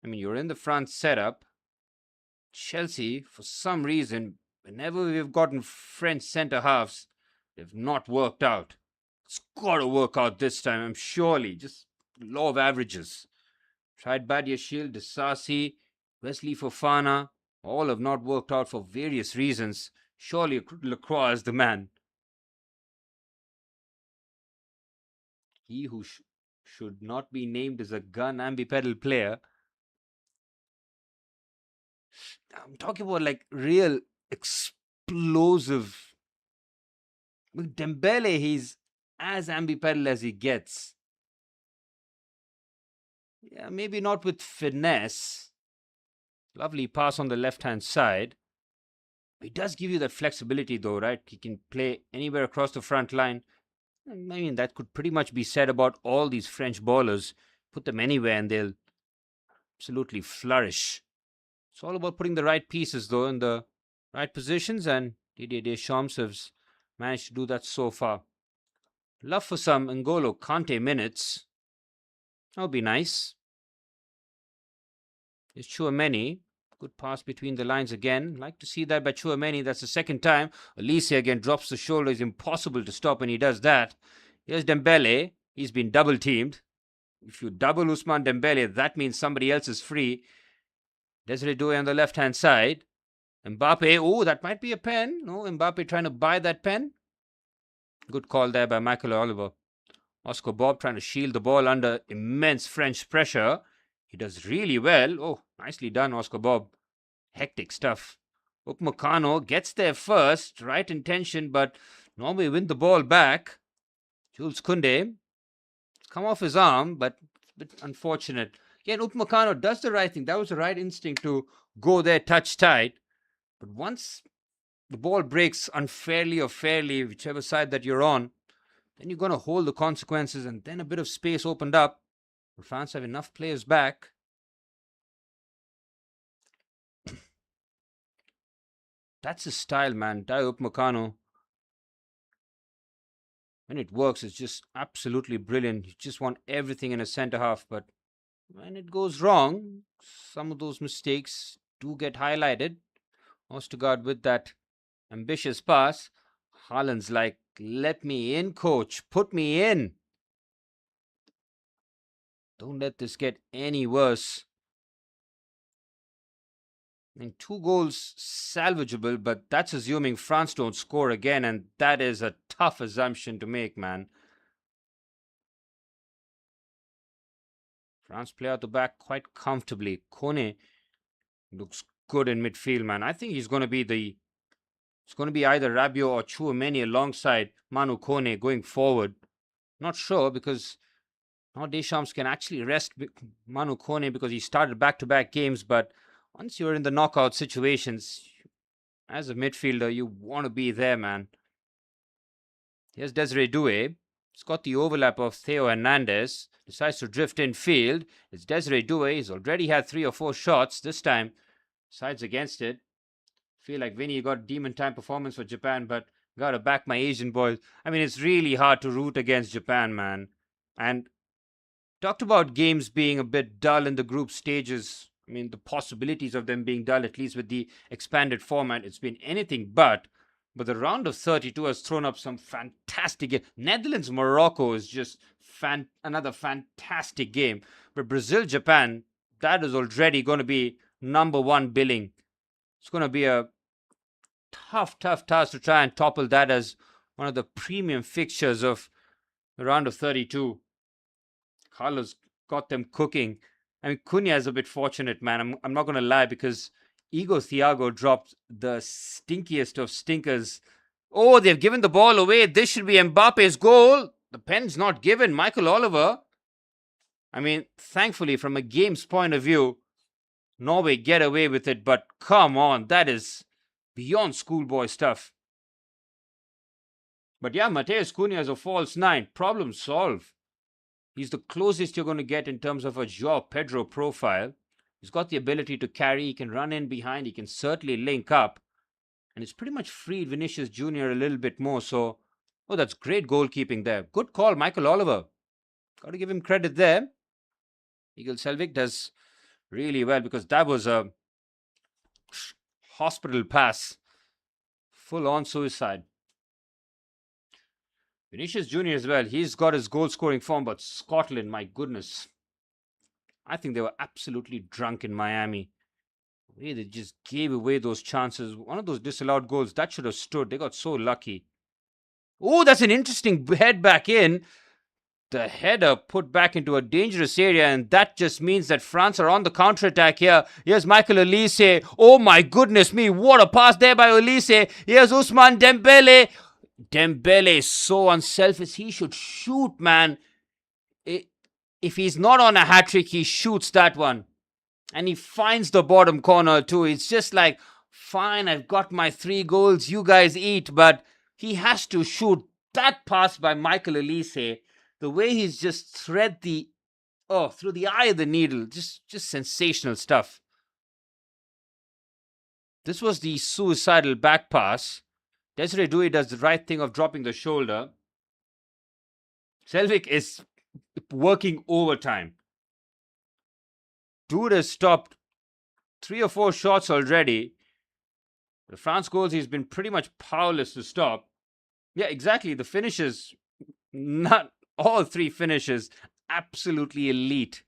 I mean, you're in the France setup. Chelsea, for some reason, whenever we've gotten French centre halves, they've not worked out. It's got to work out this time, I'm surely. Just law of averages. Tried Badiashile, Disasi, Wesley Fofana. All have not worked out for various reasons. Surely Lacroix is the man. He who should not be named as a gun ambipedal player. I'm talking about like real explosive. With Dembele, he's as ambipedal as he gets. Yeah, maybe not with finesse. Lovely pass on the left-hand side. He does give you that flexibility though, right? He can play anywhere across the front line. I mean, that could pretty much be said about all these French ballers. Put them anywhere and they'll absolutely flourish. It's all about putting the right pieces though in the right positions, and Didier Deschamps has managed to do that so far. Love for some N'Golo Kante minutes. That would be nice. It's Tchouameni. Good pass between the lines again. Like to see that by Tchouameni. That's the second time. Elise again drops the shoulder. It's impossible to stop when he does that. Here's Dembele. He's been double teamed. If you double Ousmane Dembele, that means somebody else is free. Desiree Doué on the left-hand side. Mbappe. Oh, that might be a pen. No, Mbappe trying to buy that pen. Good call there by Michael Oliver. Oscar Bob trying to shield the ball under immense French pressure. He does really well. Oh, nicely done, Oscar Bob. Hectic stuff. Upamecano gets there first. Right intention, but Norway win the ball back. Jules Koundé. It's come off his arm, but it's a bit unfortunate. Again, Upamecano does the right thing. That was the right instinct to go there, touch tight. But once the ball breaks unfairly or fairly, whichever side that you're on, then you're going to hold the consequences, and then a bit of space opened up. France have enough players back. That's his style, man. Dayot Upamecano. When it works, it's just absolutely brilliant. You just want everything in a centre half, but when it goes wrong, some of those mistakes do get highlighted. Ostergaard with that ambitious pass. Haaland's like, let me in, coach. Put me in. Don't let this get any worse. I mean, 2 goals salvageable, but that's assuming France don't score again, and that is a tough assumption to make, man. France play out the back quite comfortably. Kone looks good in midfield, man. I think he's going to be it's going to be either Rabiot or Tchouameni alongside Manu Kone going forward. Not sure, because now Deschamps can actually rest Manu Kone because he started back-to-back games, but once you're in the knockout situations, as a midfielder, you want to be there, man. Here's Desiree Doué. He's got the overlap of Theo Hernandez. Decides to drift in field. It's Desiree Doué. He's already had 3 or 4 shots. This time, sides against it. Feel like Vinny got demon time performance for Japan, but gotta back my Asian boys. I mean, it's really hard to root against Japan, man. And talked about games being a bit dull in the group stages. I mean, the possibilities of them being dull, at least with the expanded format, it's been anything but. But the round of 32 has thrown up some fantastic game. Netherlands-Morocco is just another fantastic game. But Brazil-Japan, that is already going to be number one billing. It's going to be a tough task to try and topple that as one of the premium fixtures of the round of 32. Carlos got them cooking. I mean, Cunha is a bit fortunate, man. I'm not going to lie, because Ego Thiago dropped the stinkiest of stinkers. Oh, they've given the ball away. This should be Mbappe's goal. The pen's not given. Michael Oliver. I mean, thankfully, from a game's point of view, Norway get away with it. But come on, that is beyond schoolboy stuff. But yeah, Mateus Cunha is a false nine. Problem solved. He's the closest you're going to get in terms of a João Pedro profile. He's got the ability to carry. He can run in behind. He can certainly link up. And it's pretty much freed Vinicius Jr. a little bit more. So, oh, that's great goalkeeping there. Good call, Michael Oliver. Got to give him credit there. Eagle Selvik does really well, because that was a hospital pass. Full-on suicide. Vinicius Jr. as well. He's got his goal-scoring form, but Scotland, my goodness. I think they were absolutely drunk in Miami. The way they just gave away those chances. One of those disallowed goals, that should have stood. They got so lucky. Oh, that's an interesting head back in. The header put back into a dangerous area, and that just means that France are on the counter-attack here. Here's Michael Olise. Oh my goodness me, what a pass there by Olise. Here's Ousmane Dembele. Dembele is so unselfish. He should shoot, man. If he's not on a hat-trick, he shoots that one. And he finds the bottom corner too. It's just like, fine, I've got my 3 goals, you guys eat. But he has to shoot. That pass by Michael Olise, the way he's just thread through the eye of the needle, just sensational stuff. This was the suicidal back pass. Desiree Doué does the right thing of dropping the shoulder. Selvik is working overtime. Dude has stopped 3 or 4 shots already. The France goals, he's been pretty much powerless to stop. Yeah, exactly. The finishes, not all 3 finishes, absolutely elite.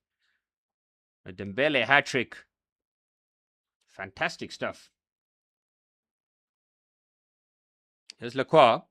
A Dembele hat-trick. Fantastic stuff. Here's Lacroix.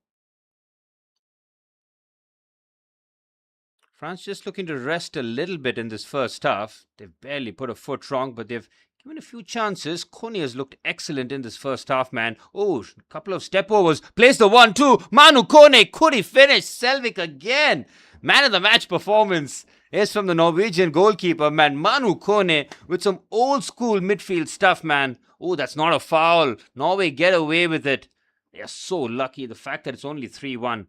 France just looking to rest a little bit in this first half. They've barely put a foot wrong, but they've given a few chances. Kone has looked excellent in this first half, man. Oh, a couple of step overs. Plays the 1-2. Manu Kone, could he finish? Selvik again. Man of the match performance is from the Norwegian goalkeeper, man. Manu Kone with some old school midfield stuff, man. Oh, that's not a foul. Norway get away with it. They are so lucky. The fact that it's only 3-1.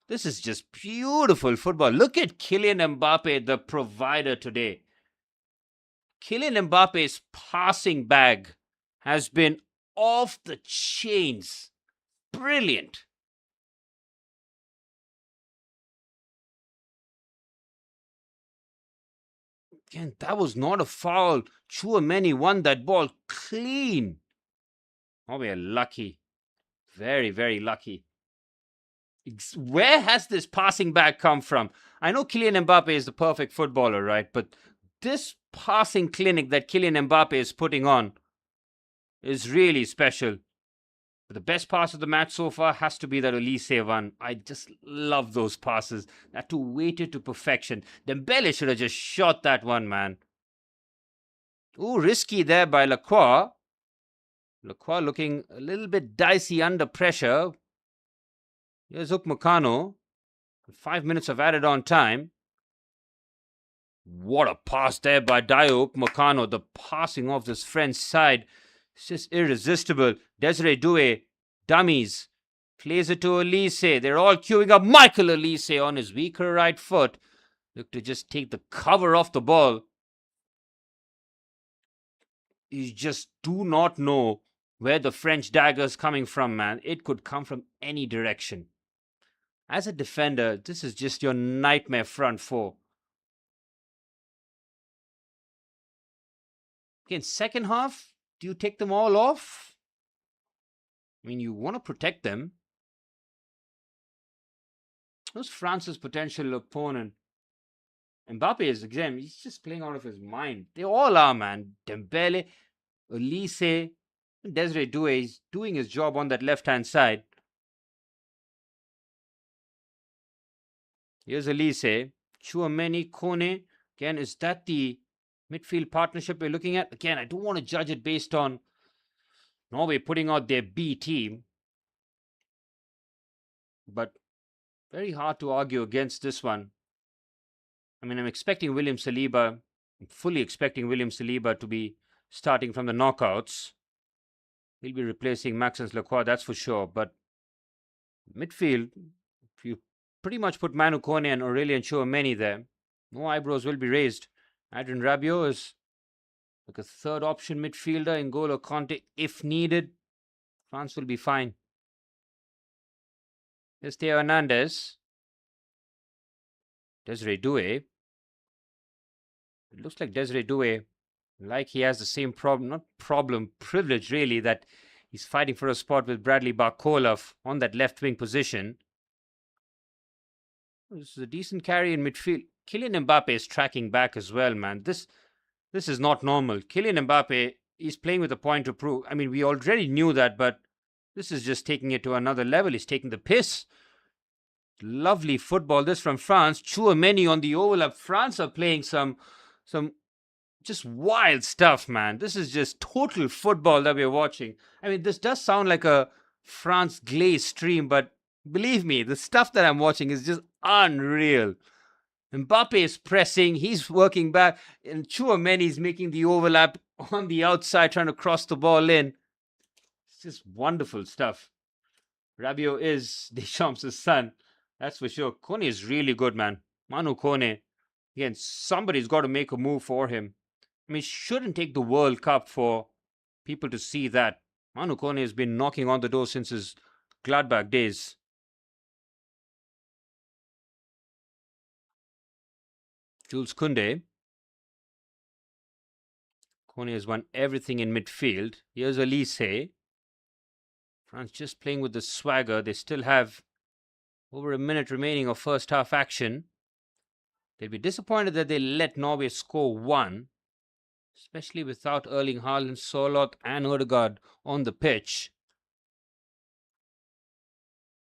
This is just beautiful football. Look at Kylian Mbappe, the provider today. Kylian Mbappe's passing bag has been off the chains. Brilliant. Again, that was not a foul. Chouameni won that ball clean. Oh, we are lucky. Very, very lucky. Where has this passing back come from? I know Kylian Mbappe is the perfect footballer, right? But this passing clinic that Kylian Mbappe is putting on is really special. But the best pass of the match so far has to be that Olise one. I just love those passes. That two weighted to perfection. Dembele should have just shot that one, man. Ooh, risky there by Lacroix. Lacroix looking a little bit dicey under pressure. Here's Upamecano. 5 minutes of added on time. What a pass there by Dayo Upamecano. The passing off this French side. It's just irresistible. Desiree Doué, dummies. Plays it to Olise. They're all queuing up. Michael Olise on his weaker right foot. Look to just take the cover off the ball. You just do not know where the French dagger is coming from, man. It could come from any direction. As a defender, this is just your nightmare front four. Okay, in second half, do you take them all off? I mean, you want to protect them. Who's France's potential opponent? Mbappe is, again, he's just playing out of his mind. They all are, man. Dembele, Elise, Desiree Doué is doing his job on that left-hand side. Here's Elise. Chouameni, Kone. Again, is that the midfield partnership we're looking at? Again, I don't want to judge it based on Norway putting out their B team. But very hard to argue against this one. I mean, I'm expecting William Saliba. I'm fully expecting William Saliba to be starting from the knockouts. He'll be replacing Maxence Lacroix, that's for sure. But midfield, if you pretty much put Manu Kone and Aurelien Chouameni there, no eyebrows will be raised. Adrien Rabiot is like a third option midfielder. N'Golo Kante, if needed. France will be fine. Here's Theo Hernandez. Desiree Doué. It looks like Desiree Doué, like he has the same problem, not problem, privilege really, that he's fighting for a spot with Bradley Barcola on that left wing position. This is a decent carry in midfield. Kylian Mbappe is tracking back as well, man. This is not normal. Kylian Mbappe is playing with a point to prove. I mean, we already knew that, but this is just taking it to another level. He's taking the piss. Lovely football. This from France. Chouameni on the overlap. France are playing some just wild stuff, man. This is just total football that we're watching. I mean, this does sound like a France Glaze stream, but believe me, the stuff that I'm watching is just unreal. Mbappe is pressing, he's working back, and Chouameni is making the overlap on the outside, trying to cross the ball in. It's just wonderful stuff. Rabiot is Deschamps' son, that's for sure. Kone is really good, man. Manu Kone. Again, somebody's got to make a move for him. I mean, shouldn't take the World Cup for people to see that. Manu Kone has been knocking on the door since his Gladbach days. Jules Koundé. Kone has won everything in midfield. Here's Elise. France just playing with the swagger. They still have over a minute remaining of first half action. They'll be disappointed that they let Norway score one, especially without Erling Haaland, Solot and Odegaard on the pitch.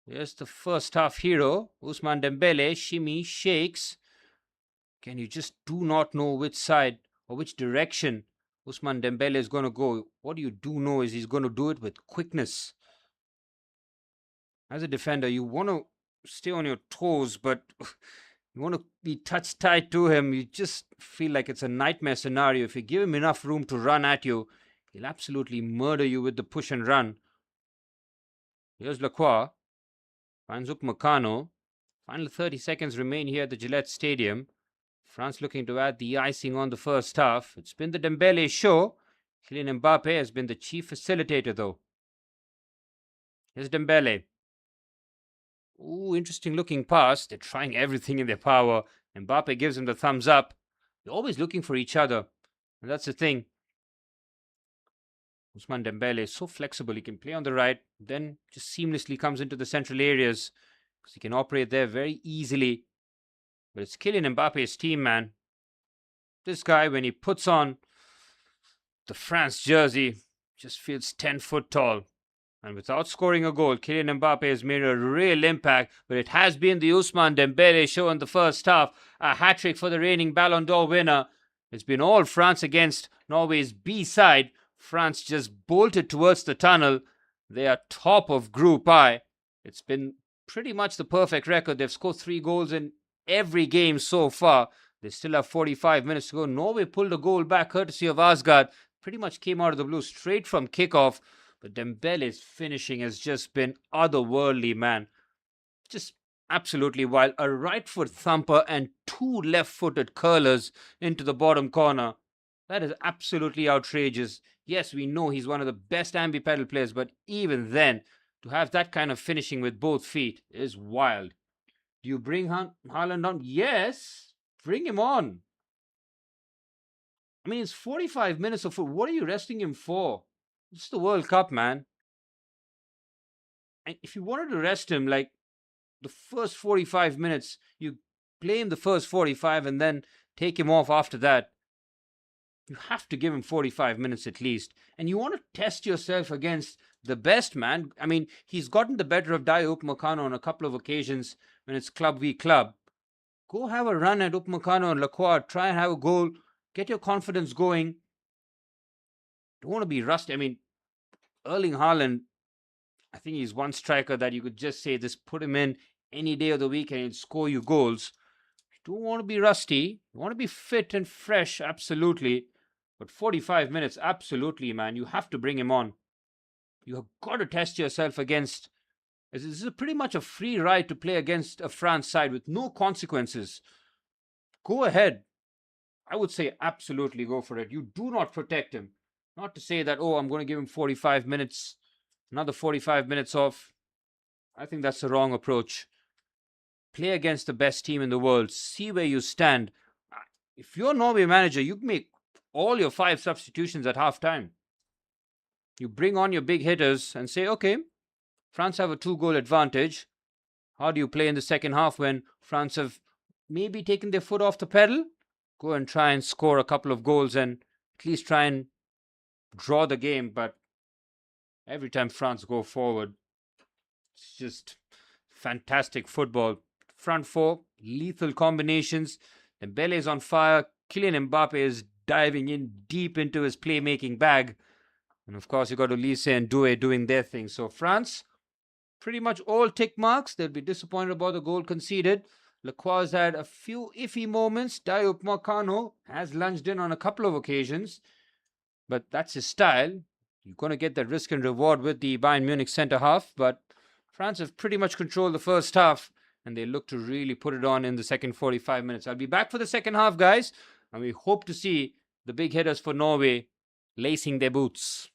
Here's the first half hero, Ousmane Dembele. Shimmy, shakes. Can you just do not know which side or which direction Ousmane Dembele is going to go? What you do know is he's going to do it with quickness. As a defender, you want to stay on your toes, but you want to be touch tight to him. You just feel like it's a nightmare scenario. If you give him enough room to run at you, he'll absolutely murder you with the push and run. Here's Lacroix. Finds Upamecano. Final 30 seconds remain here at the Gillette Stadium. France looking to add the icing on the first half. It's been the Dembele show. Kylian Mbappe has been the chief facilitator, though. Here's Dembele. Ooh, interesting looking pass. They're trying everything in their power. Mbappe gives him the thumbs up. They're always looking for each other. And that's the thing. Ousmane Dembele is so flexible. He can play on the right, then just seamlessly comes into the central areas because he can operate there very easily. But it's Kylian Mbappe's team, man. This guy, when he puts on the France jersey, just feels 10 foot tall. And without scoring a goal, Kylian Mbappe has made a real impact. But it has been the Ousmane Dembele show in the first half. A hat-trick for the reigning Ballon d'Or winner. It's been all France against Norway's B side. France just bolted towards the tunnel. They are top of Group I. It's been pretty much the perfect record. They've scored 3 goals in every game so far. They still have 45 minutes to go. Norway pulled a goal back courtesy of Asgard. Pretty much came out of the blue straight from kickoff. But Dembele's finishing has just been otherworldly, man. Just absolutely wild. A right foot thumper and 2 left footed curlers into the bottom corner. That is absolutely outrageous. Yes, we know he's one of the best ambi-pedal players, but even then, to have that kind of finishing with both feet is wild. Do you bring Haaland on? Yes, bring him on. I mean, it's 45 minutes of football. What are you resting him for? It's the World Cup, man. And if you wanted to rest him, like the first 45 minutes, you play him the first 45 and then take him off after that. You have to give him 45 minutes at least. And you want to test yourself against the best man. I mean, he's gotten the better of Dai Upamecano on a couple of occasions when it's club v club. Go have a run at Upamecano and Lacroix. Try and have a goal. Get your confidence going. Don't want to be rusty. I mean, Erling Haaland, I think he's one striker that you could just say, just put him in any day of the week and he'll score you goals. You don't want to be rusty. You want to be fit and fresh, absolutely. But 45 minutes, absolutely, man. You have to bring him on. You have got to test yourself against. This is pretty much a free ride to play against a France side with no consequences. Go ahead. I would say absolutely go for it. You do not protect him. Not to say that, oh, I'm going to give him 45 minutes, another 45 minutes off. I think that's the wrong approach. Play against the best team in the world. See where you stand. If you're Norway manager, you make all your 5 substitutions at half time. You bring on your big hitters and say, okay, France have a 2-goal advantage. How do you play in the second half when France have maybe taken their foot off the pedal? Go and try and score a couple of goals and at least try and draw the game. But every time France go forward, it's just fantastic football. Front 4, lethal combinations. Dembele is on fire. Kylian Mbappe is diving in deep into his playmaking bag. And of course, you got Olise and Doué doing their thing. So France, pretty much all tick marks. They'll be disappointed about the goal conceded. Lacroix had a few iffy moments. Dai Upamecano has lunged in on a couple of occasions. But that's his style. You're going to get that risk and reward with the Bayern Munich centre half. But France have pretty much controlled the first half. And they look to really put it on in the second 45 minutes. I'll be back for the second half, guys. And we hope to see the big hitters for Norway lacing their boots.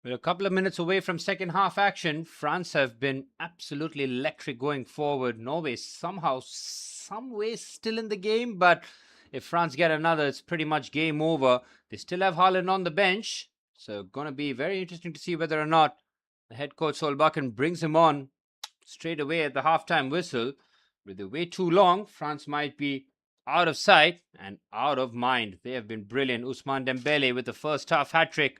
We're a couple of minutes away from second half action. France have been absolutely electric going forward. Norway somehow, some way still in the game, but if France get another, it's pretty much game over. They still have Haaland on the bench, so going to be very interesting to see whether or not the head coach Solbakken brings him on straight away at the halftime whistle. With the wait too long, France might be out of sight and out of mind. They have been brilliant. Ousmane Dembele with the first half hat-trick.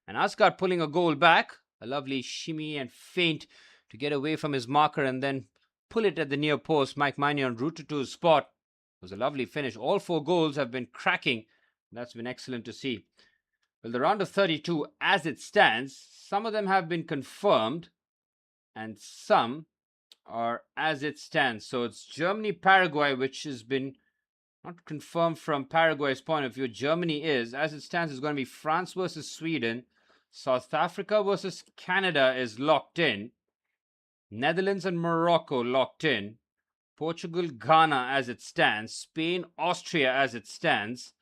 And Asgard pulling a goal back. A lovely shimmy and feint to get away from his marker and then pull it at the near post. Mike Maignan rooted to his spot. It was a lovely finish. All 4 goals have been cracking. That's been excellent to see. Well, the round of 32, as it stands, some of them have been confirmed and some are as it stands. So it's Germany-Paraguay, which has been not confirmed from Paraguay's point of view. Germany is, as it stands, is going to be France versus Sweden. South Africa versus Canada is locked in. Netherlands and Morocco locked in. Portugal, Ghana as it stands. Spain, Austria as it stands.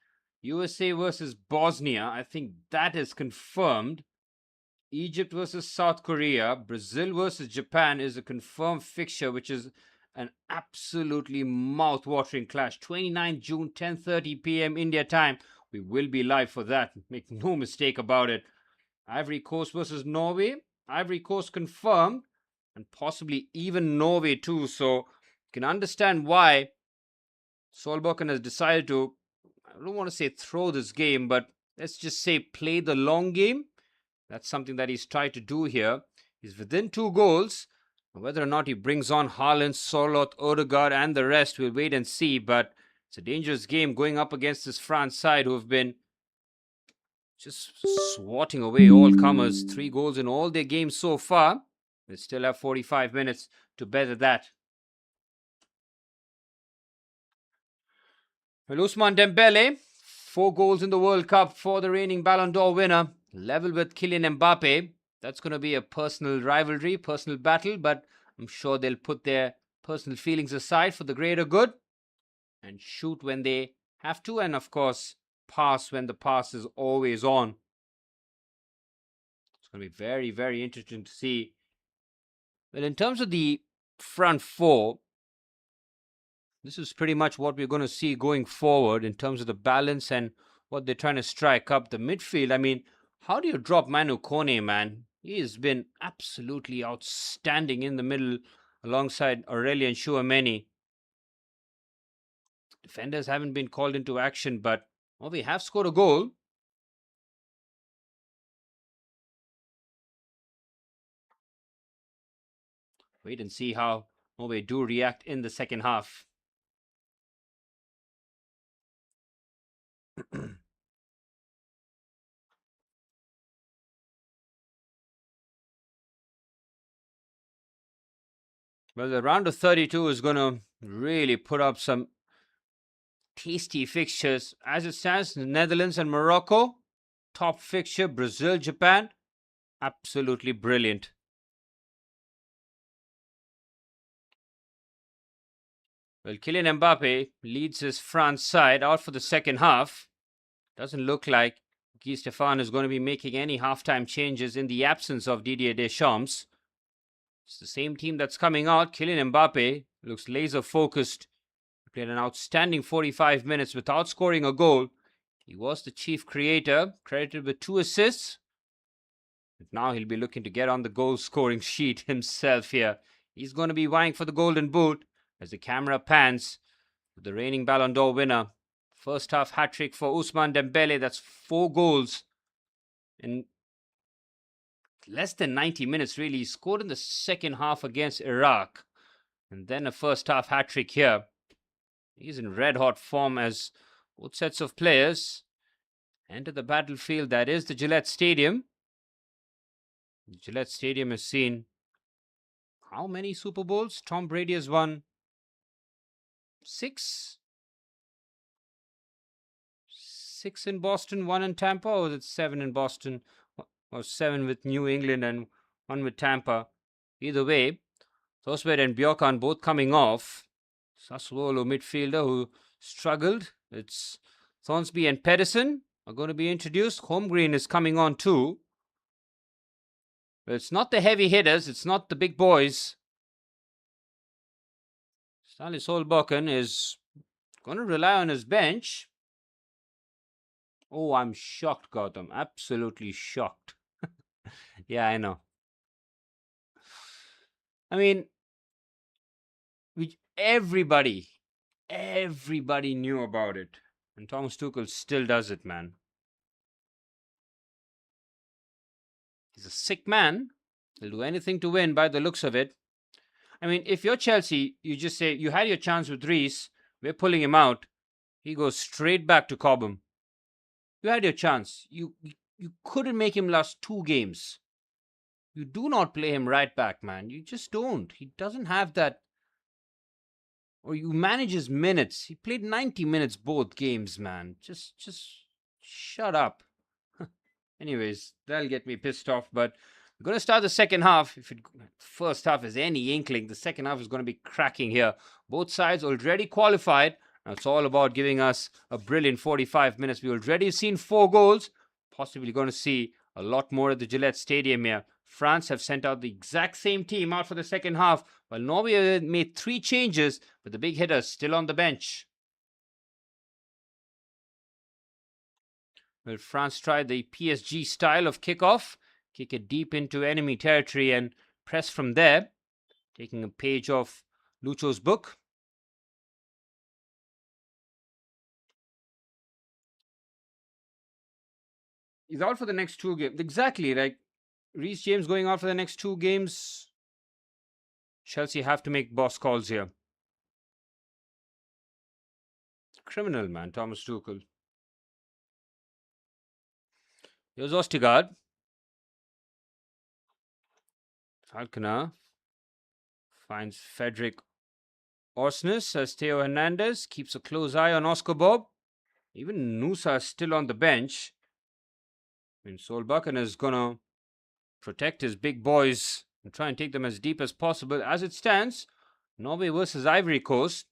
USA versus Bosnia, I think that is confirmed. Egypt versus South Korea. Brazil versus Japan is a confirmed fixture, which is an absolutely mouth-watering clash. 29 June, 10:30 p.m. India time. We will be live for that. Make no mistake about it. Ivory Coast versus Norway. Ivory Coast confirmed. And possibly even Norway too. So you can understand why Solbakken has decided to, I don't want to say throw this game, but let's just say play the long game. That's something that he's tried to do here. He's within 2 goals. Whether or not he brings on Haaland, Sorloth, Odegaard and the rest, we'll wait and see. But it's a dangerous game going up against this France side who have been just swatting away all comers. 3 goals in all their games so far. They still have 45 minutes to better that. Well, Ousmane Dembele, 4 goals in the World Cup for the reigning Ballon d'Or winner. Level with Kylian Mbappe. That's going to be a personal rivalry, personal battle, but I'm sure they'll put their personal feelings aside for the greater good and shoot when they have to, and of course, pass when the pass is always on. It's going to be very, very interesting to see. Well, in terms of the front 4, this is pretty much what we're going to see going forward in terms of the balance and what they're trying to strike up. The midfield, I mean, how do you drop Manu Kone, man? He has been absolutely outstanding in the middle alongside Aurelien Chouameni. Defenders haven't been called into action, but we have scored a goal. Wait and see how Norway do react in the second half. Well, the round of 32 is going to really put up some tasty fixtures. As it stands, the Netherlands and Morocco, top fixture. Brazil, Japan, absolutely brilliant. Well, Kylian Mbappe leads his France side out for the second half. Doesn't look like Guy Stéphane is going to be making any halftime changes in the absence of Didier Deschamps. It's the same team that's coming out. Kylian Mbappe looks laser focused. He played an outstanding 45 minutes without scoring a goal. He was the chief creator, credited with 2 assists. But now he'll be looking to get on the goal scoring sheet himself here. He's going to be vying for the golden boot as the camera pans with the reigning Ballon d'Or winner. First half hat-trick for Ousmane Dembele. That's 4 goals in less than 90 minutes, really. He scored in the second half against Iraq. And then a first half hat-trick here. He's in red-hot form as both sets of players enter the battlefield. That is the Gillette Stadium. The Gillette Stadium has seen how many Super Bowls? Tom Brady has won 6. 6 in Boston, 1 in Tampa, or is it 7 in Boston? Or 7 with New England and 1 with Tampa. Either way, Thosbert and Bjorkan both coming off. Sassuolo midfielder who struggled. It's Thornsby and Pedersen are going to be introduced. Holmgren is coming on too. But it's not the heavy hitters. It's not the big boys. Stanley Solbakken is going to rely on his bench. Oh, I'm shocked, Gautam. Absolutely shocked. Yeah, I know. I mean, everybody knew about it. And Thomas Tuchel still does it, man. He's a sick man. He'll do anything to win by the looks of it. I mean, if you're Chelsea, you just say, you had your chance with Reece. We're pulling him out. He goes straight back to Cobham. You had your chance. You couldn't make him last 2 games. You do not play him right back, man. You just don't. He doesn't have that. Or you manage his minutes. He played 90 minutes both games, man. Just shut up. Anyways, that'll get me pissed off. But we're going to start the second half. If first half is any inkling, the second half is going to be cracking here. Both sides already qualified. Now it's all about giving us a brilliant 45 minutes. We've already seen 4 goals. Possibly going to see a lot more at the Gillette Stadium here. France have sent out the exact same team out for the second half, while Norway made 3 changes, but the big hitters still on the bench. Will France try the PSG style of kickoff? Kick it deep into enemy territory and press from there, taking a page off Lucho's book. He's out for the next 2 games. Exactly, like Reece James going out for the next 2 games. Chelsea have to make boss calls here. Criminal, man, Thomas Tuchel. Here's Ostigard. Falconer finds Frederick Orsnes as Theo Hernandez keeps a close eye on Oscar Bob. Even Nusa is still on the bench. I mean, Solbakken is gonna protect his big boys and try and take them as deep as possible. As it stands, Norway versus Ivory Coast.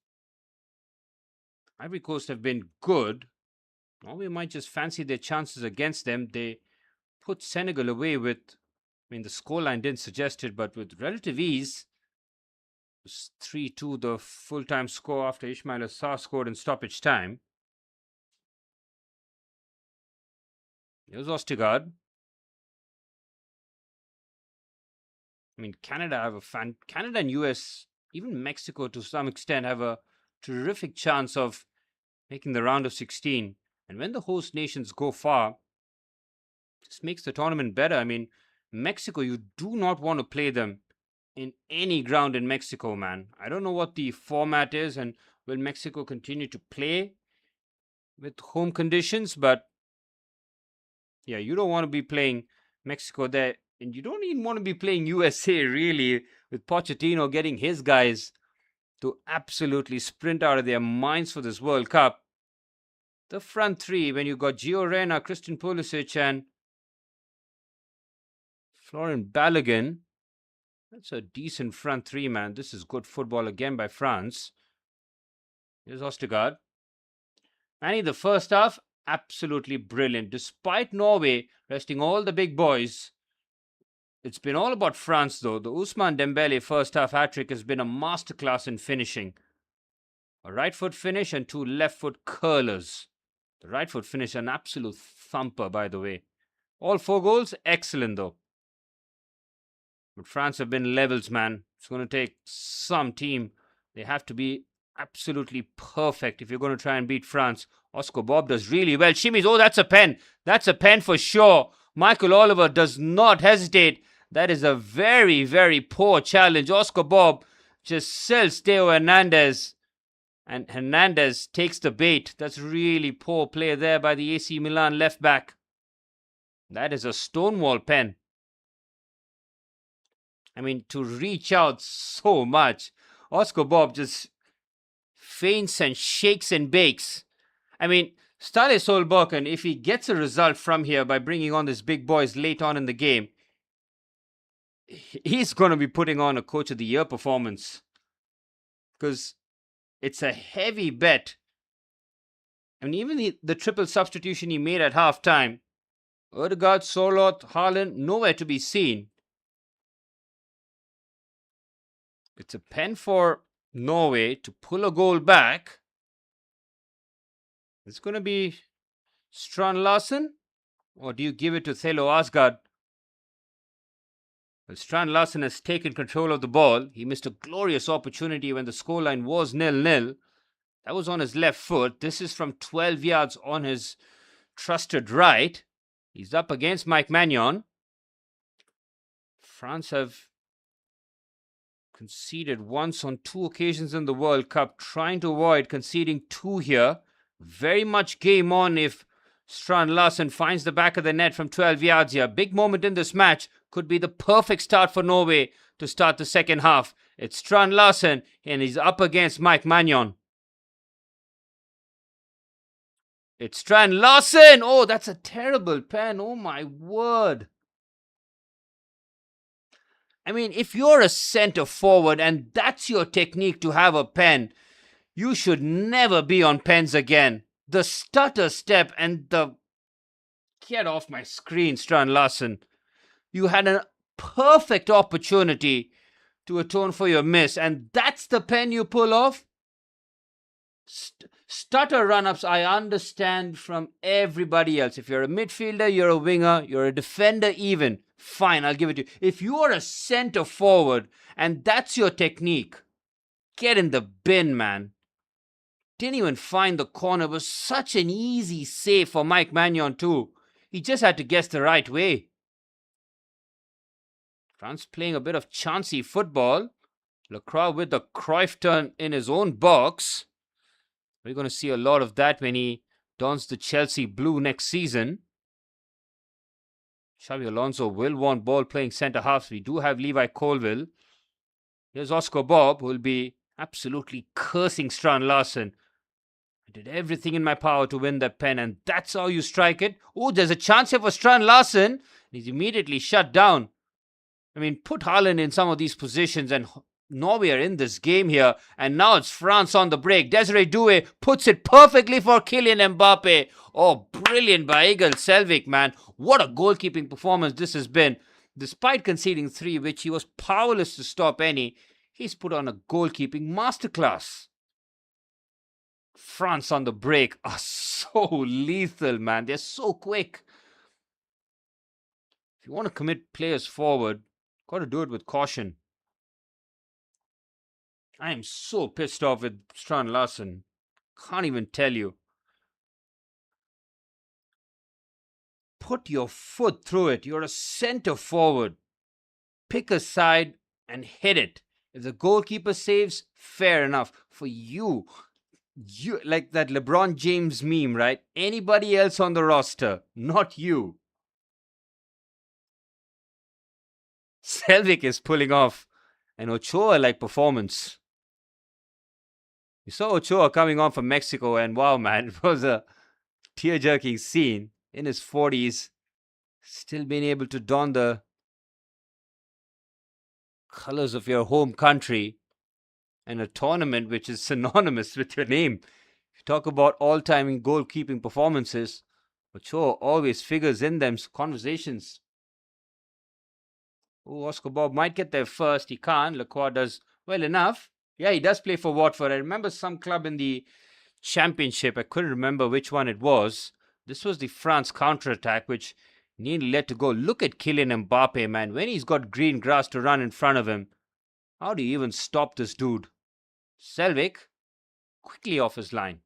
Ivory Coast have been good. Norway might just fancy their chances against them. They put Senegal away with, I mean, the scoreline didn't suggest it, but with relative ease. It was 3-2 the full-time score after Ismail Assar scored in stoppage time. Here's Ostigard. I mean, Canada and US, even Mexico to some extent, have a terrific chance of making the round of 16. And when the host nations go far, this makes the tournament better. I mean, Mexico, you do not want to play them in any ground in Mexico, man. I don't know what the format is and will Mexico continue to play with home conditions, but yeah, you don't want to be playing Mexico there. And you don't even want to be playing USA, really, with Pochettino getting his guys to absolutely sprint out of their minds for this World Cup. The front 3, when you got Gio Reyna, Christian Pulisic, and Florent Balogun, that's a decent front 3, man. This is good football again by France. Here's Ostigard. Manny, the first half, absolutely brilliant. Despite Norway resting all the big boys, it's been all about France, though. The Ousmane Dembele first half hat-trick has been a masterclass in finishing. A right foot finish and 2 left foot curlers. The right foot finish, an absolute thumper, by the way. All 4 goals, excellent, though. But France have been levels, man. It's going to take some team. They have to be absolutely perfect if you're going to try and beat France. Oscar Bob does really well. Shimmies, oh, that's a pen. That's a pen for sure. Michael Oliver does not hesitate. That is a very, very poor challenge. Oscar Bob just sells Theo Hernandez. And Hernandez takes the bait. That's really poor play there by the AC Milan left back. That is a stonewall pen. I mean, to reach out so much. Oscar Bob just feints and shakes and bakes. I mean, Stale Solbakken, if he gets a result from here by bringing on these big boys late on in the game, he's going to be putting on a Coach of the Year performance. Because it's a heavy bet. I mean, even the triple substitution he made at halftime, Odegaard, Solot, Haaland, nowhere to be seen. It's a pen for Norway to pull a goal back. It's going to be Strand Larsen, or do you give it to Thelo Asgard? Well, Strand Larsen has taken control of the ball. He missed a glorious opportunity when the scoreline was 0-0. That was on his left foot. This is from 12 yards on his trusted right. He's up against Mike Magnon. France have conceded once on 2 occasions in the World Cup, trying to avoid conceding 2 here. Very much game on if Strand Larsen finds the back of the net from 12 yards here. Big moment in this match. Could be the perfect start for Norway to start the second half. It's Strand Larsen and he's up against Mike Magnon. It's Strand Larsen! Oh, that's a terrible pen. Oh my word. I mean, if you're a centre forward and that's your technique to have a pen, you should never be on pens again. The stutter step and the... Get off my screen, Strand Larsen. You had a perfect opportunity to atone for your miss, and that's the pen you pull off? Stutter run-ups, I understand from everybody else. If you're a midfielder, you're a winger, you're a defender even, fine, I'll give it to you. If you're a centre forward and that's your technique, get in the bin, man. Didn't even find the corner. It was such an easy save for Mike Magnon too. He just had to guess the right way. France playing a bit of chancy football. Lacroix with the Cruyff turn in his own box. We're going to see a lot of that when he dons the Chelsea blue next season. Xabi Alonso will want ball playing centre halves. We do have Levi Colville. Here's Oscar Bob, who will be absolutely cursing Strand Larsen. I did everything in my power to win that pen, and that's how you strike it. Oh, there's a chance here for Strand Larsen. He's immediately shut down. I mean, put Haaland in some of these positions and Norway are in this game here, and now it's France on the break. Desiree Doué puts it perfectly for Kylian Mbappe. Oh, brilliant by Egil Selvik, man. What a goalkeeping performance this has been. Despite conceding 3, which he was powerless to stop any, he's put on a goalkeeping masterclass. France on the break are so lethal, man. They're so quick. If you want to commit players forward, got to do it with caution. I am so pissed off with Strand Larsen. Can't even tell you. Put your foot through it. You're a centre forward. Pick a side and hit it. If the goalkeeper saves, fair enough. For you, like that LeBron James meme, right? Anybody else on the roster, not you. Selvik is pulling off an Ochoa-like performance. You saw Ochoa coming on from Mexico, and wow, man, it was a tear-jerking scene. In his 40s, still being able to don the colors of your home country and a tournament which is synonymous with your name. If you talk about all-time goalkeeping performances, Ochoa always figures in them conversations. Oh, Oscar Bob might get there first. He can't. Lacroix does well enough. Yeah, he does play for Watford. I remember some club in the Championship. I couldn't remember which one it was. This was the France counter-attack, which nearly led to goal. Look at Kylian Mbappe, man. When he's got green grass to run in front of him, how do you even stop this dude? Selvik, quickly off his line.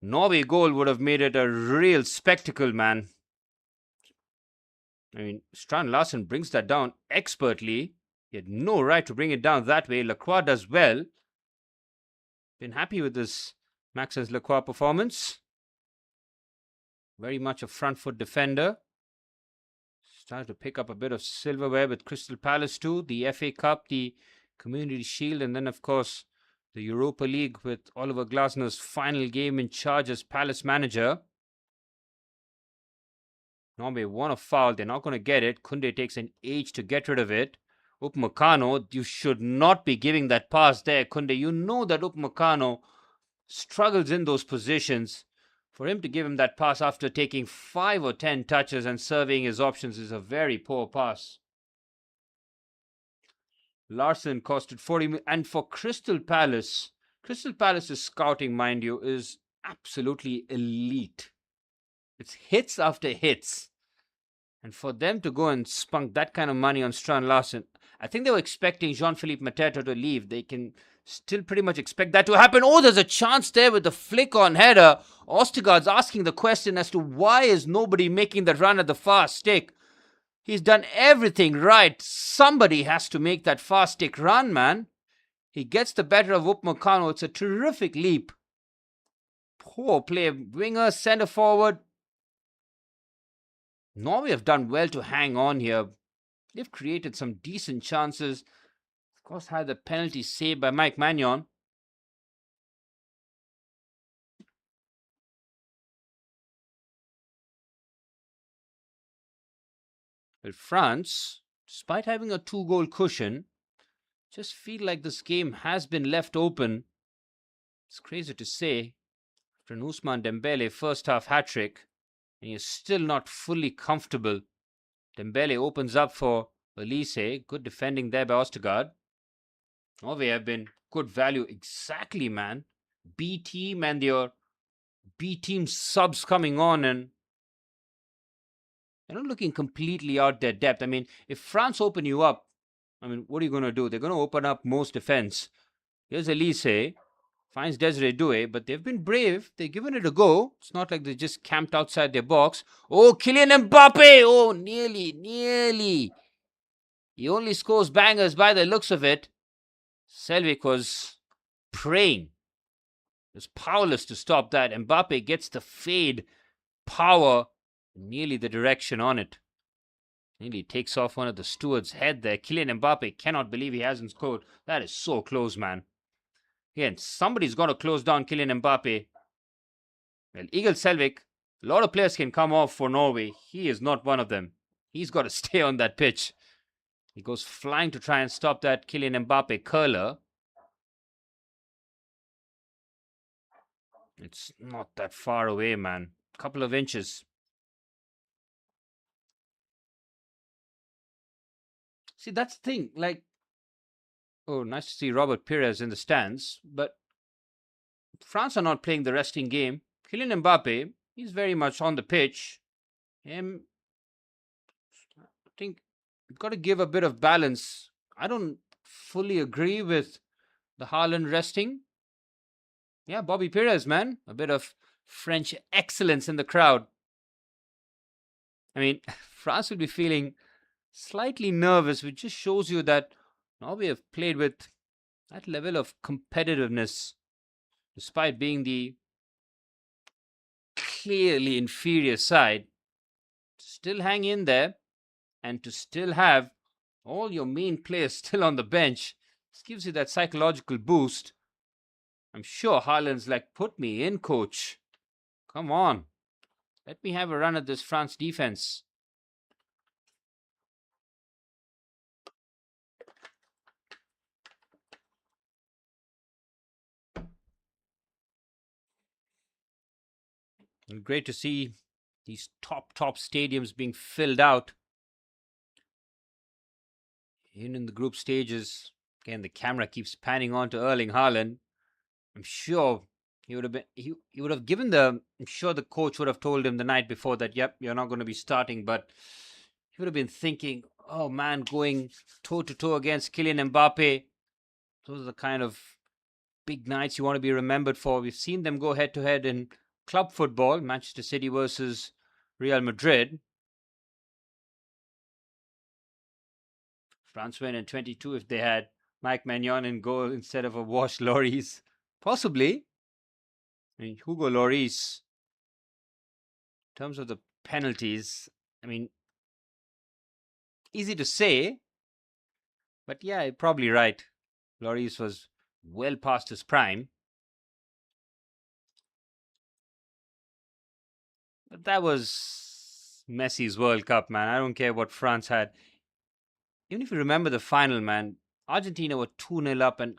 Norway goal would have made it a real spectacle, man. I mean, Strand Larsen brings that down expertly. He had no right to bring it down that way. Lacroix does well. Been happy with this Maxence Lacroix performance. Very much a front foot defender. Started to pick up a bit of silverware with Crystal Palace too. The FA Cup, the Community Shield, and then of course the Europa League with Oliver Glasner's final game in charge as Palace manager. Norway won a foul. They're not going to get it. Kunde takes an age to get rid of it. Upamecano, you should not be giving that pass there, Kunde. You know that Upamecano struggles in those positions. For him to give him that pass after taking 5 or 10 touches and surveying his options is a very poor pass. Larson costed 40 and for Crystal Palace's scouting, mind you, is absolutely elite. It's hits after hits. And for them to go and spunk that kind of money on Strand Larson, I think they were expecting Jean-Philippe Mateta to leave. They can still pretty much expect that to happen. Oh, there's a chance there with the flick on header. Ostergaard's asking the question as to why is nobody making the run at the far stick. He's done everything right. Somebody has to make that fast stick run, man. He gets the better of Upamecano. It's a terrific leap. Poor play. Winger, centre forward. Norway have done well to hang on here. They've created some decent chances. Of course, had the penalty saved by Mike Magnon. But France, despite having a 2-goal cushion, just feel like this game has been left open. It's crazy to say. After an Ousmane Dembele first half hat-trick, and you're still not fully comfortable. Dembele opens up for Elise. Good defending there by Ostergaard. Norway have been good value. Exactly, man. B team and your B team subs coming on, and they're not looking completely out their depth. I mean, if France open you up, I mean, what are you going to do? They're going to open up most defense. Here's Elise. Finds Desiree Doué, but they've been brave. They've given it a go. It's not like they just camped outside their box. Oh, Kylian Mbappe! Oh, nearly. He only scores bangers by the looks of it. Selvik was praying. He was powerless to stop that. Mbappe gets the fade power, nearly the direction on it. Nearly takes off one of the steward's head there. Kylian Mbappe cannot believe he hasn't scored. That is so close, man. Again, somebody's got to close down Kylian Mbappe. Well, Eagle Selvik, a lot of players can come off for Norway. He is not one of them. He's got to stay on that pitch. He goes flying to try and stop that Kylian Mbappe curler. It's not that far away, man. Couple of inches. See, that's the thing. Like, oh, nice to see Robert Pires in the stands. But France are not playing the resting game. Kylian Mbappe, he's very much on the pitch. I think you've got to give a bit of balance. I don't fully agree with the Haaland resting. Yeah, Bobby Pires, man. A bit of French excellence in the crowd. I mean, France will be feeling slightly nervous, which just shows you that Norway have played with that level of competitiveness, despite being the clearly inferior side. To still hang in there and to still have all your main players still on the bench, this gives you that psychological boost. I'm sure Haaland's like, put me in, coach. Come on. Let me have a run at this France defense. And great to see these top stadiums being filled out. Even in the group stages, again, the camera keeps panning on to Erling Haaland. I'm sure he would have given I'm sure the coach would have told him the night before that, yep, you're not going to be starting, but he would have been thinking, oh man, going toe-to-toe against Kylian Mbappe. Those are the kind of big nights you want to be remembered for. We've seen them go head-to-head in club football, Manchester City versus Real Madrid. France win in 22 if they had Mike Magnon in goal instead of a Wash Lloris. Possibly. I mean, Hugo Lloris, in terms of the penalties, I mean, easy to say, but yeah, you're probably right. Lloris was well past his prime. But that was Messi's World Cup, man. I don't care what France had. Even if you remember the final, man, Argentina were 2-0 up and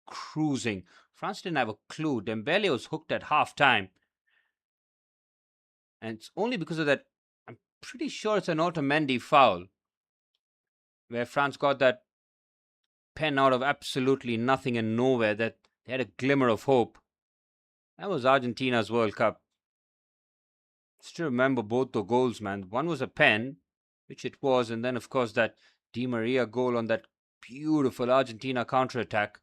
cruising. France didn't have a clue. Dembele was hooked at half-time. And it's only because of that, I'm pretty sure it's an Otamendi foul, where France got that pen out of absolutely nothing and nowhere, that they had a glimmer of hope. That was Argentina's World Cup. Still remember both the goals, man. One was a pen, which it was, and then, of course, that Di Maria goal on that beautiful Argentina counter-attack.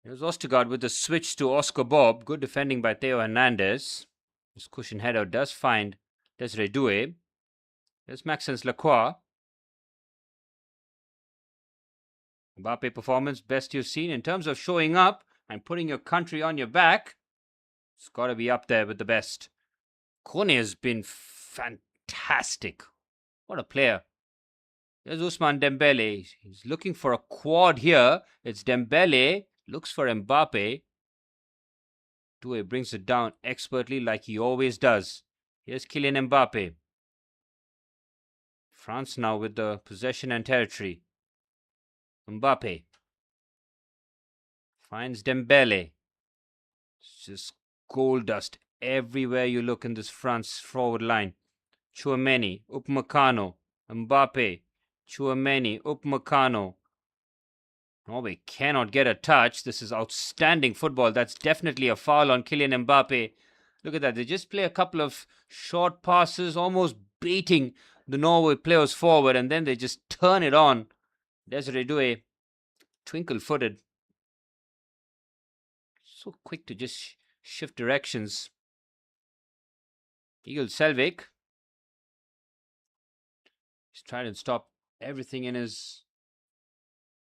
Here's Ostergaard with the switch to Oscar Bob. Good defending by Theo Hernandez. This cushion header does find Desiree Doué. There's Maxence Lacroix. Mbappe performance, best you've seen in terms of showing up and putting your country on your back. It's got to be up there with the best. Kone has been fantastic. What a player. There's Ousmane Dembele. He's looking for a quad here. It's Dembele. Looks for Mbappe. Doué brings it down expertly like he always does. Here's Kylian Mbappe. France now with the possession and territory. Mbappe finds Dembele. It's just gold dust everywhere you look in this France forward line. Tchouaméni, Upamecano, Mbappe, Tchouaméni, Upamecano. Norway cannot get a touch. This is outstanding football. That's definitely a foul on Kylian Mbappe. Look at that. They just play a couple of short passes, almost baiting the Norway players forward, and then they just turn it on. Desiree Doué, twinkle-footed. So quick to just shift directions. Eagle Selvik. He's trying to stop everything in his...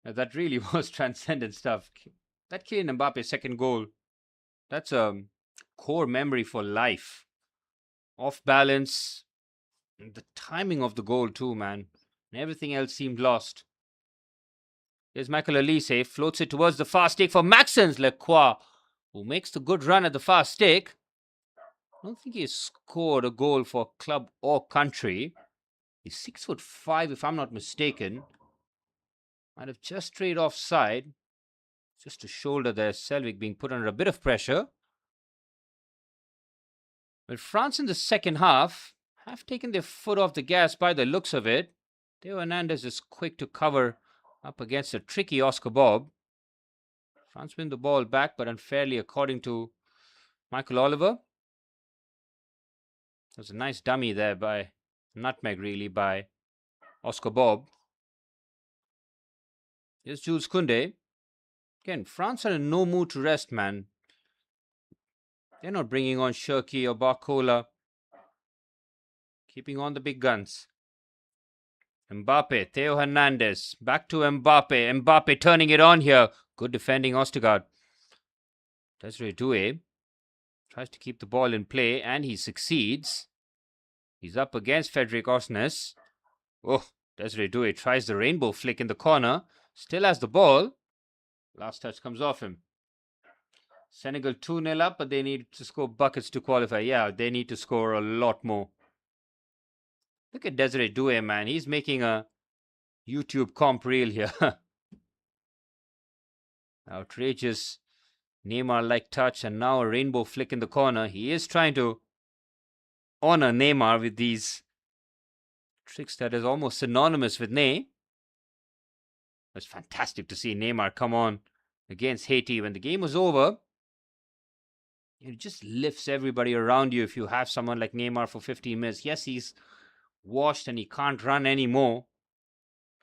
That really was transcendent stuff. That Kylian Mbappe's second goal, that's a core memory for life. Off balance. And the timing of the goal too, man. And everything else seemed lost. Here's Michael Olise, floats it towards the far stick for Maxence Lacroix, who makes the good run at the far stick. I don't think he has scored a goal for club or country. He's 6'5", if I'm not mistaken. Might have just strayed offside. Just a shoulder there, Selvik being put under a bit of pressure. But France in the second half have taken their foot off the gas by the looks of it. Theo Hernandez is quick to cover up against a tricky Oscar Bob. France win the ball back, but unfairly according to Michael Oliver. There was a nice dummy there by nutmeg, really, by Oscar Bob. Here's Jules Koundé. Again, France are in no mood to rest, man. They're not bringing on Cherki or Barcola. Keeping on the big guns. Mbappe, Theo Hernandez, back to Mbappe. Mbappe turning it on here. Good defending, Ostergaard. Desiree Doué tries to keep the ball in play, and he succeeds. He's up against Frederic Osnes. Oh, Desiree Doué tries the rainbow flick in the corner. Still has the ball. Last touch comes off him. Senegal 2-0 up, but they need to score buckets to qualify. Yeah, they need to score a lot more. Look at Desiree Doué, man. He's making a YouTube comp reel here. Outrageous Neymar-like touch, and now a rainbow flick in the corner. He is trying to honor Neymar with these tricks that is almost synonymous with Ney. It's fantastic to see Neymar come on against Haiti when the game was over. It just lifts everybody around you if you have someone like Neymar for 15 minutes. Yes, he's washed and he can't run anymore.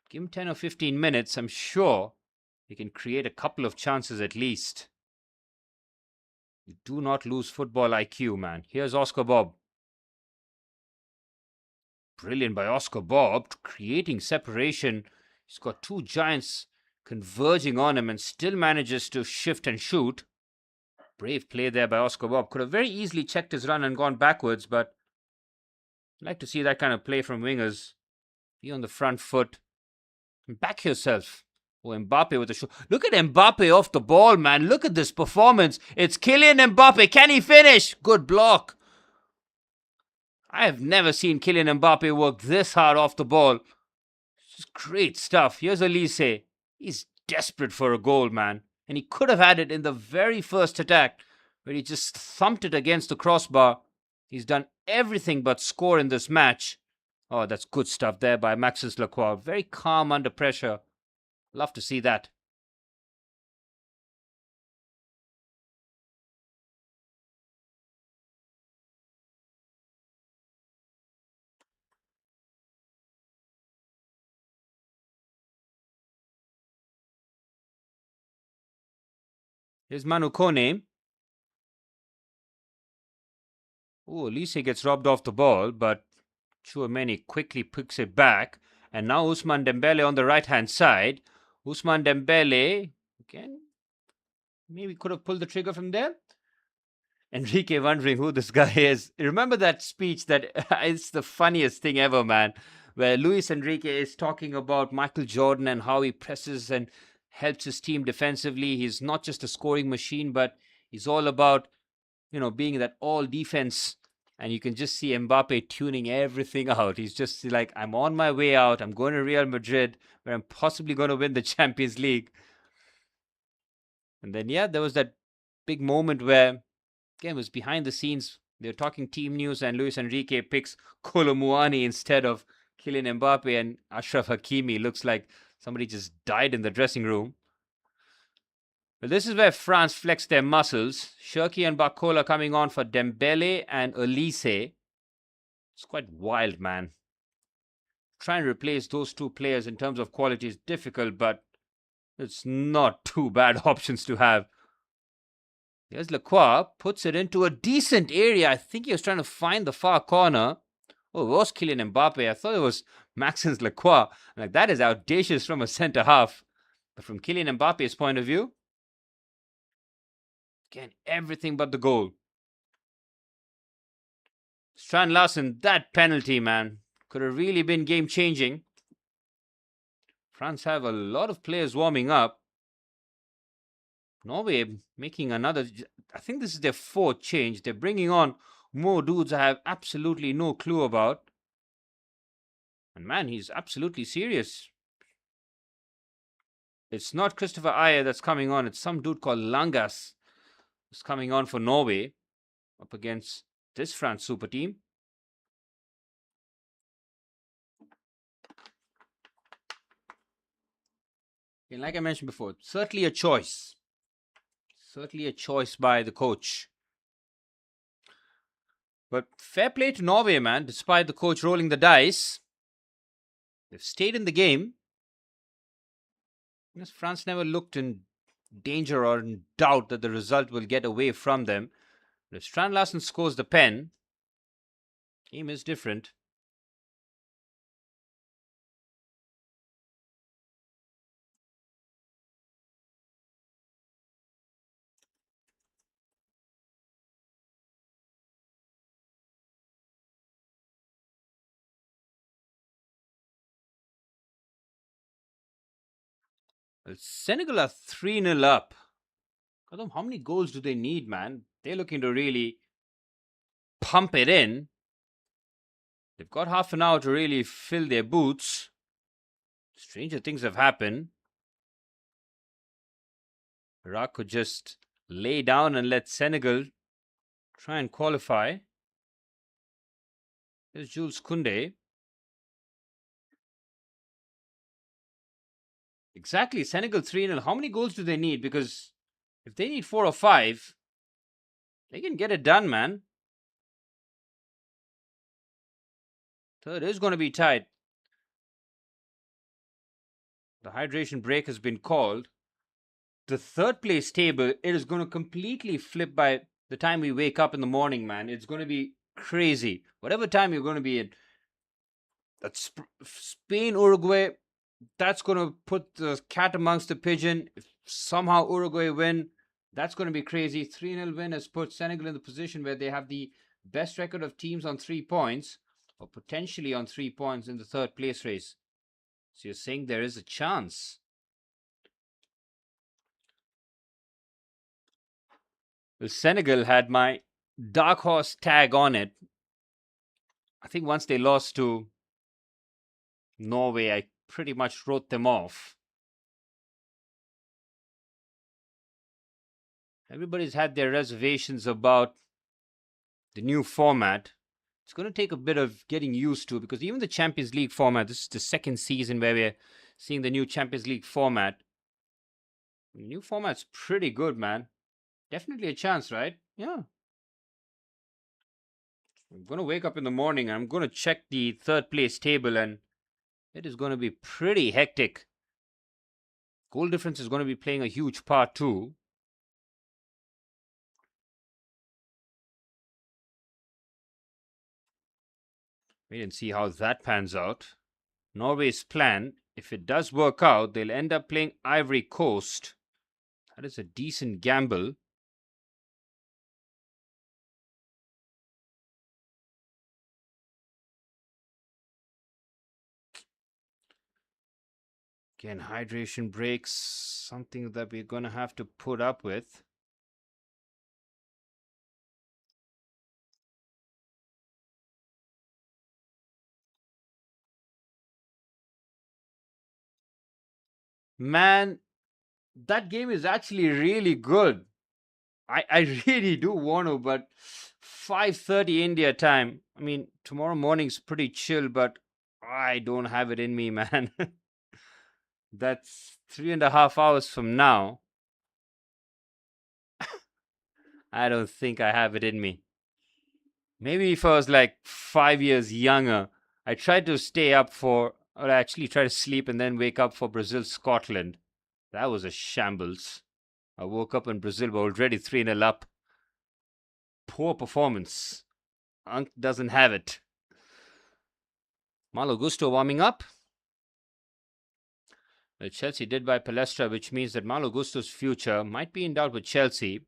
Give him 10 or 15 minutes, I'm sure he can create a couple of chances at least. You do not lose football IQ, man. Here's Oscar Bob. Brilliant by Oscar Bob, creating separation. He's got two giants converging on him and still manages to shift and shoot. Brave play there by Oscar Bob. Could have very easily checked his run and gone backwards, but I'd like to see that kind of play from wingers. Be on the front foot. And back yourself. Oh, Mbappe with the shot. Look at Mbappe off the ball, man. Look at this performance. It's Kylian Mbappe. Can he finish? Good block. I have never seen Kylian Mbappe work this hard off the ball. Just great stuff. Here's Olise. He's desperate for a goal, man. And he could have had it in the very first attack where he just thumped it against the crossbar. He's done everything but score in this match. Oh, that's good stuff there by Maxence Lacroix. Very calm under pressure. Love to see that. Here's Manu Kone. Oh, Elise gets robbed off the ball, but Chouameni quickly picks it back. And now Ousmane Dembele on the right-hand side. Ousmane Dembele, again, maybe could have pulled the trigger from there. Enrique wondering who this guy is. Remember that speech that it's the funniest thing ever, man, where Luis Enrique is talking about Michael Jordan and how he presses and helps his team defensively. He's not just a scoring machine, but he's all about, being that all defense. And you can just see Mbappe tuning everything out. He's just like, I'm on my way out. I'm going to Real Madrid, where I'm possibly going to win the Champions League. And then, yeah, there was that big moment where, again, it was behind the scenes. They were talking team news, and Luis Enrique picks Kolo Muani instead of Kylian Mbappe, and Ashraf Hakimi looks like somebody just died in the dressing room. But this is where France flexed their muscles. Cherki and Barcola coming on for Dembele and Elise. It's quite wild, man. Try and replace those two players in terms of quality is difficult, but it's not too bad options to have. Here's Lacroix, puts it into a decent area. I think he was trying to find the far corner. Oh, it was Kylian Mbappe. I thought it was Maxence Lacroix. Like, that is audacious from a centre half. But from Kylian Mbappe's point of view, again, everything but the goal. Strand Larsen, that penalty, man, could have really been game-changing. France have a lot of players warming up. Norway making another, I think this is their fourth change. They're bringing on more dudes I have absolutely no clue about. And man, he's absolutely serious. It's not Christopher Ayer that's coming on. It's some dude called Langas who's coming on for Norway up against this France super team. And like I mentioned before, certainly a choice. Certainly a choice by the coach. But fair play to Norway, man. Despite the coach rolling the dice, they've stayed in the game. Because France never looked in danger or in doubt that the result will get away from them. But if Strand Larsen scores the pen, game is different. Well, Senegal are 3-0 up. How many goals do they need, man? They're looking to really pump it in. They've got half an hour to really fill their boots. Stranger things have happened. Iraq could just lay down and let Senegal try and qualify. There's Jules Koundé. Exactly, Senegal 3-0. How many goals do they need? Because if they need 4 or 5, they can get it done, man. Third is going to be tight. The hydration break has been called. The third place table, it is going to completely flip by the time we wake up in the morning, man. It's going to be crazy. Whatever time you're going to be in. That's Spain, Uruguay. That's going to put the cat amongst the pigeon. If somehow Uruguay win, that's going to be crazy. 3-0 win has put Senegal in the position where they have the best record of teams on 3 points, or potentially on 3 points in the third place race. So you're saying there is a chance. Well, Senegal had my dark horse tag on it. I think once they lost to Norway, I pretty much wrote them off. Everybody's had their reservations about the new format. It's going to take a bit of getting used to, because even the Champions League format, this is the second season where we're seeing the new Champions League format. The new format's pretty good, man. Definitely a chance, right? Yeah. I'm going to wake up in the morning and I'm going to check the third place table, and it is going to be pretty hectic. Goal difference is going to be playing a huge part too. Wait and see how that pans out. Norway's plan, if it does work out, they'll end up playing Ivory Coast. That is a decent gamble. Again, hydration breaks, something that we're going to have to put up with. Man, that game is actually really good. I really do want to, but 5:30 India time. I mean, tomorrow morning's pretty chill, but I don't have it in me, man. That's 3.5 hours from now. I don't think I have it in me. Maybe if I was like 5 years younger, I tried to stay up for, or actually try to sleep and then wake up for Brazil Scotland. That was a shambles. I woke up and Brazil were already 3-0 up. Poor performance. Unk doesn't have it. Malo Gusto warming up. Well, Chelsea did buy Palestra, which means that Malo Gusto's future might be in doubt with Chelsea.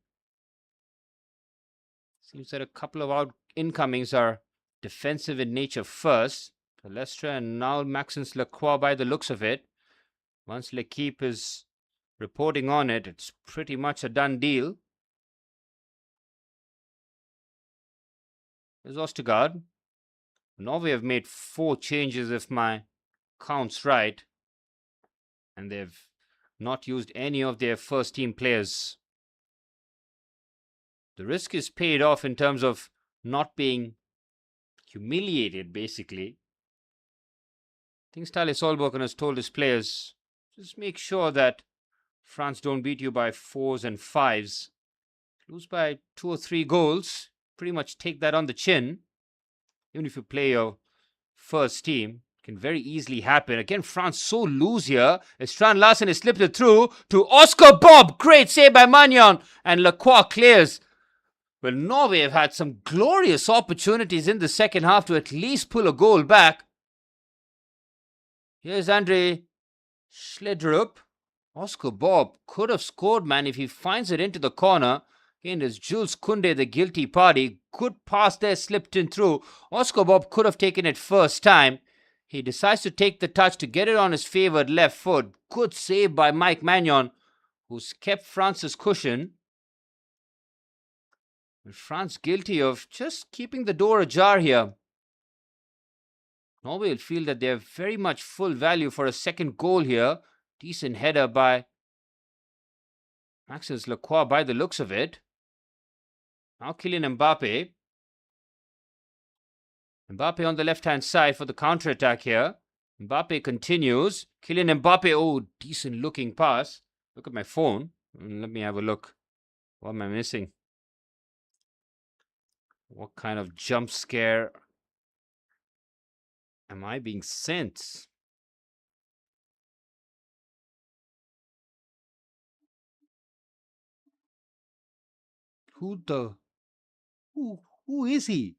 Seems that a couple of out incomings are defensive in nature first. Palestra and now Maxence Lacroix by the looks of it. Once L'Equipe is reporting on it, it's pretty much a done deal. There's Ostergaard. Norway have made 4 changes if my count's right. And they've not used any of their first team players. The risk is paid off in terms of not being humiliated, basically. I think Stale Solbakken has told his players, just make sure that France don't beat you by 4s and 5s. Lose by 2 or 3 goals, pretty much take that on the chin. Even if you play your first team, it can very easily happen. Again, France so loose here. Strand Larsen has slipped it through to Oscar Bob. Great save by Magnon. And Lacroix clears. Well, Norway have had some glorious opportunities in the second half to at least pull a goal back. Here's Andre Schledrup. Oscar Bob could have scored, man, if he finds it into the corner. Again, there's Jules Koundé, the guilty party. Good pass there, slipped in through. Oscar Bob could have taken it first time. He decides to take the touch to get it on his favoured left foot. Good save by Mike Magnon, who's kept France's cushion. And France guilty of just keeping the door ajar here. Norway will feel that they have very much full value for a second goal here. Decent header by Maxence Lacroix by the looks of it. Now Kylian Mbappe. Mbappe on the left-hand side for the counter-attack here. Mbappe continues. Kylian Mbappe, oh, decent-looking pass. Look at my phone. Let me have a look. What am I missing? What kind of jump scare am I being sent? Who is he?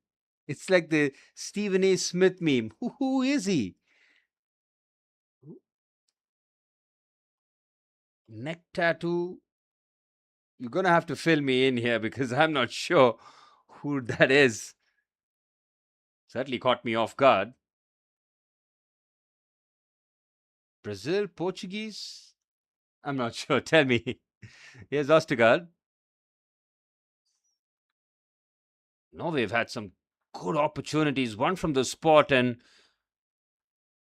It's like the Stephen A. Smith meme. Who is he? Neck tattoo. You're gonna have to fill me in here because I'm not sure who that is. Certainly caught me off guard. Brazil, Portuguese? I'm not sure. Tell me. Here's Ostergaard. Norway have had some good opportunities. One from the spot and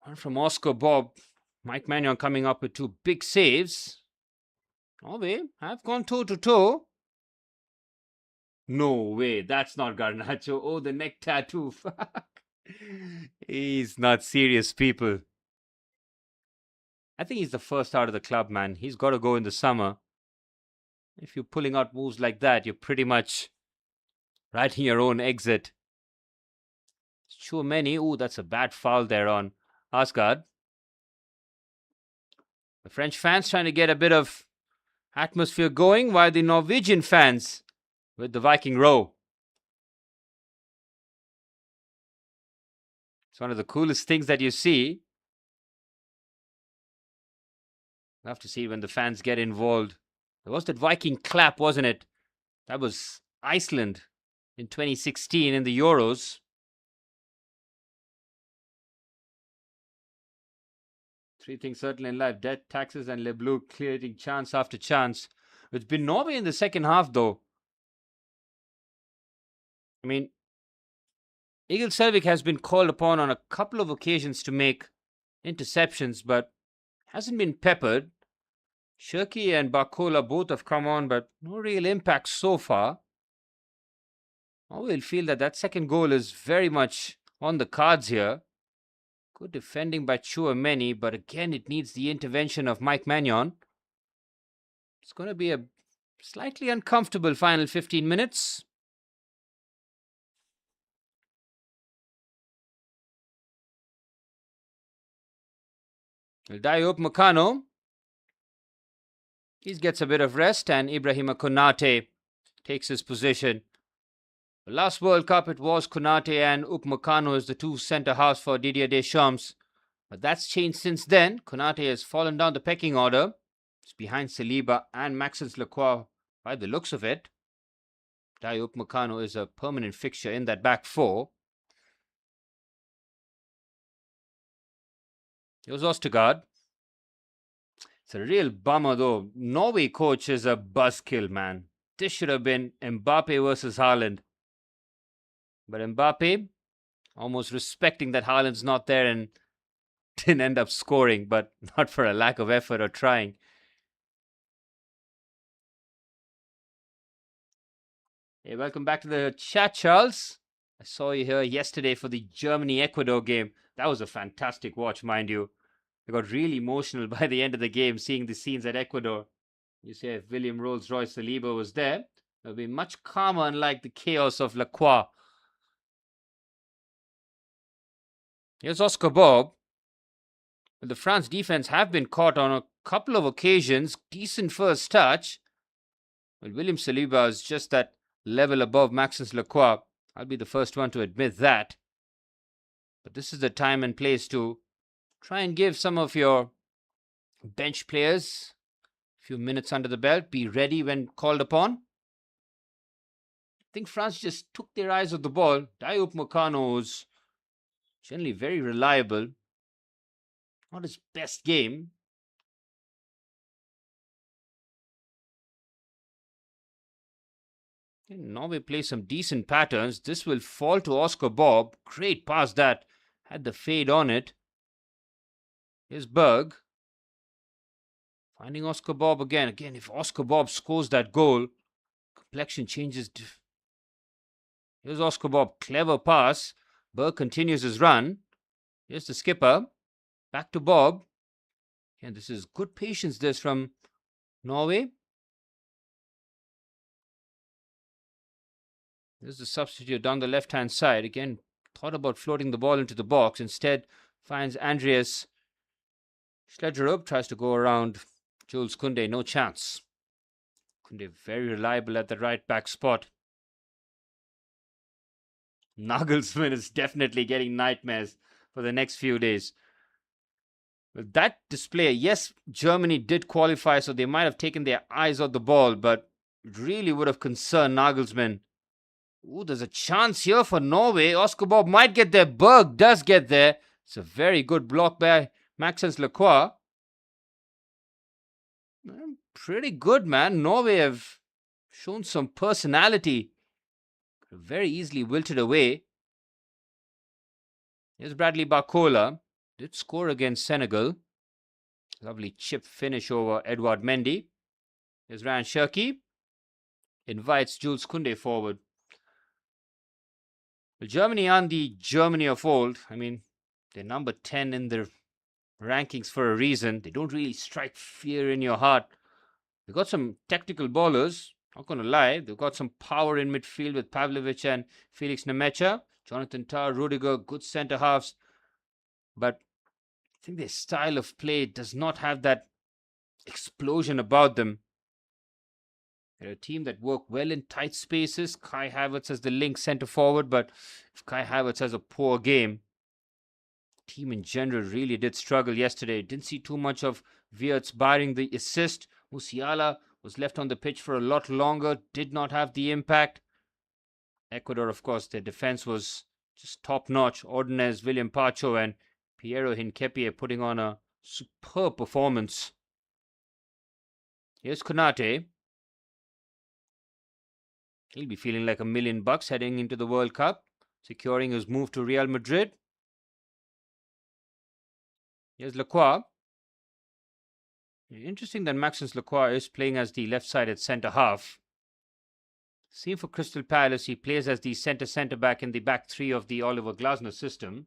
one from Oscar Bob. Mike Magnon coming up with 2 big saves. Norway have gone toe to toe. No way, that's not Garnacho. Oh, the neck tattoo. Fuck. He's not serious, people. I think he's the first out of the club, man. He's got to go in the summer. If you're pulling out moves like that, you're pretty much writing your own exit. Chouameni, ooh, that's a bad foul there on Asgard. The French fans trying to get a bit of atmosphere going, while the Norwegian fans with the Viking row. It's one of the coolest things that you see. Love to see when the fans get involved. There was that Viking clap, wasn't it? That was Iceland in 2016 in the Euros. Three things certain in life: debt, taxes, and Le Bleu creating chance after chance. It's been Norway in the second half, though. I mean, Egil Selvik has been called upon on a couple of occasions to make interceptions, but hasn't been peppered. Shirky and Bakola both have come on, but no real impact so far. I will feel that second goal is very much on the cards here. Good defending by Chouameni, but again, it needs the intervention of Mike Magnon. It's going to be a slightly uncomfortable final 15 minutes. Diop Meccano. He gets a bit of rest, and Ibrahima Konate takes his position. The last World Cup, it was Konate and Upamecano as the two centre-halves for Didier Deschamps. But that's changed since then. Konate has fallen down the pecking order. It's behind Saliba and Maxence Lacroix by the looks of it. Diop Meccano is a permanent fixture in that back four. Here's Ostergaard. It's a real bummer, though. Norway coach is a buzzkill, man. This should have been Mbappe versus Haaland. But Mbappe, almost respecting that Haaland's not there, and didn't end up scoring, but not for a lack of effort or trying. Hey, welcome back to the chat, Charles. I saw you here yesterday for the Germany-Ecuador game. That was a fantastic watch, mind you. I got really emotional by the end of the game seeing the scenes at Ecuador. You see, if William Rolls-Royce Saliba was there, it would be much calmer, unlike the chaos of Lacroix. Here's Oscar Bob. The France defense have been caught on a couple of occasions. Decent first touch. Well, William Saliba is just that level above Maxence Lacroix. I'll be the first one to admit that. But this is the time and place to try and give some of your bench players a few minutes under the belt. Be ready when called upon. I think France just took their eyes off the ball. Diop Meccano is generally very reliable. Not his best game. Norway plays some decent patterns. This will fall to Oscar Bob. Great pass that had the fade on it. Here's Berg. Finding Oscar Bob again. Again, if Oscar Bob scores that goal, complexion changes. Here's Oscar Bob. Clever pass. Berg continues his run. Here's the skipper. Back to Bob. And this is good patience, this from Norway. There's the substitute down the left-hand side. Again, thought about floating the ball into the box. Instead, finds Andreas Schledgerup. Tries to go around Jules Koundé. No chance. Koundé very reliable at the right back spot. Nagelsmann is definitely getting nightmares for the next few days. With that display, yes, Germany did qualify, so they might have taken their eyes off the ball, but it really would have concerned Nagelsmann. Ooh, there's a chance here for Norway. Oscar Bob might get there. Berg does get there. It's a very good block by Maxence Lacroix. Pretty good, man. Norway have shown some personality. Very easily wilted away. Here's Bradley Barcola. Did score against Senegal. Lovely chip finish over Edouard Mendy. Here's Ryan Shirky. invites Jules Koundé forward. Well, Germany aren't the Germany of old. I mean, they're number 10 in the rankings for a reason. They don't really strike fear in your heart. They've got some technical ballers, not going to lie. They've got some power in midfield with Pavlovic and Felix Nemecha. Jonathan Tah, Rudiger, good centre halves. But I think their style of play does not have that explosion about them. They're a team that work well in tight spaces. Kai Havertz as the link centre forward, but if Kai Havertz has a poor game, the team in general really did struggle yesterday. Didn't see too much of Wirtz barring the assist. Musiala was left on the pitch for a lot longer, did not have the impact. Ecuador, of course, their defense was just top-notch. Ordonez, William Pacho and Piero Hincapié putting on a superb performance. Here's Konate. He'll be feeling like $1 million heading into the World Cup, securing his move to Real Madrid. Here's Lacroix. Interesting that Maxence Lacroix is playing as the left-sided centre-half. Same for Crystal Palace. He plays as the centre-back in the back three of the Oliver Glasner system.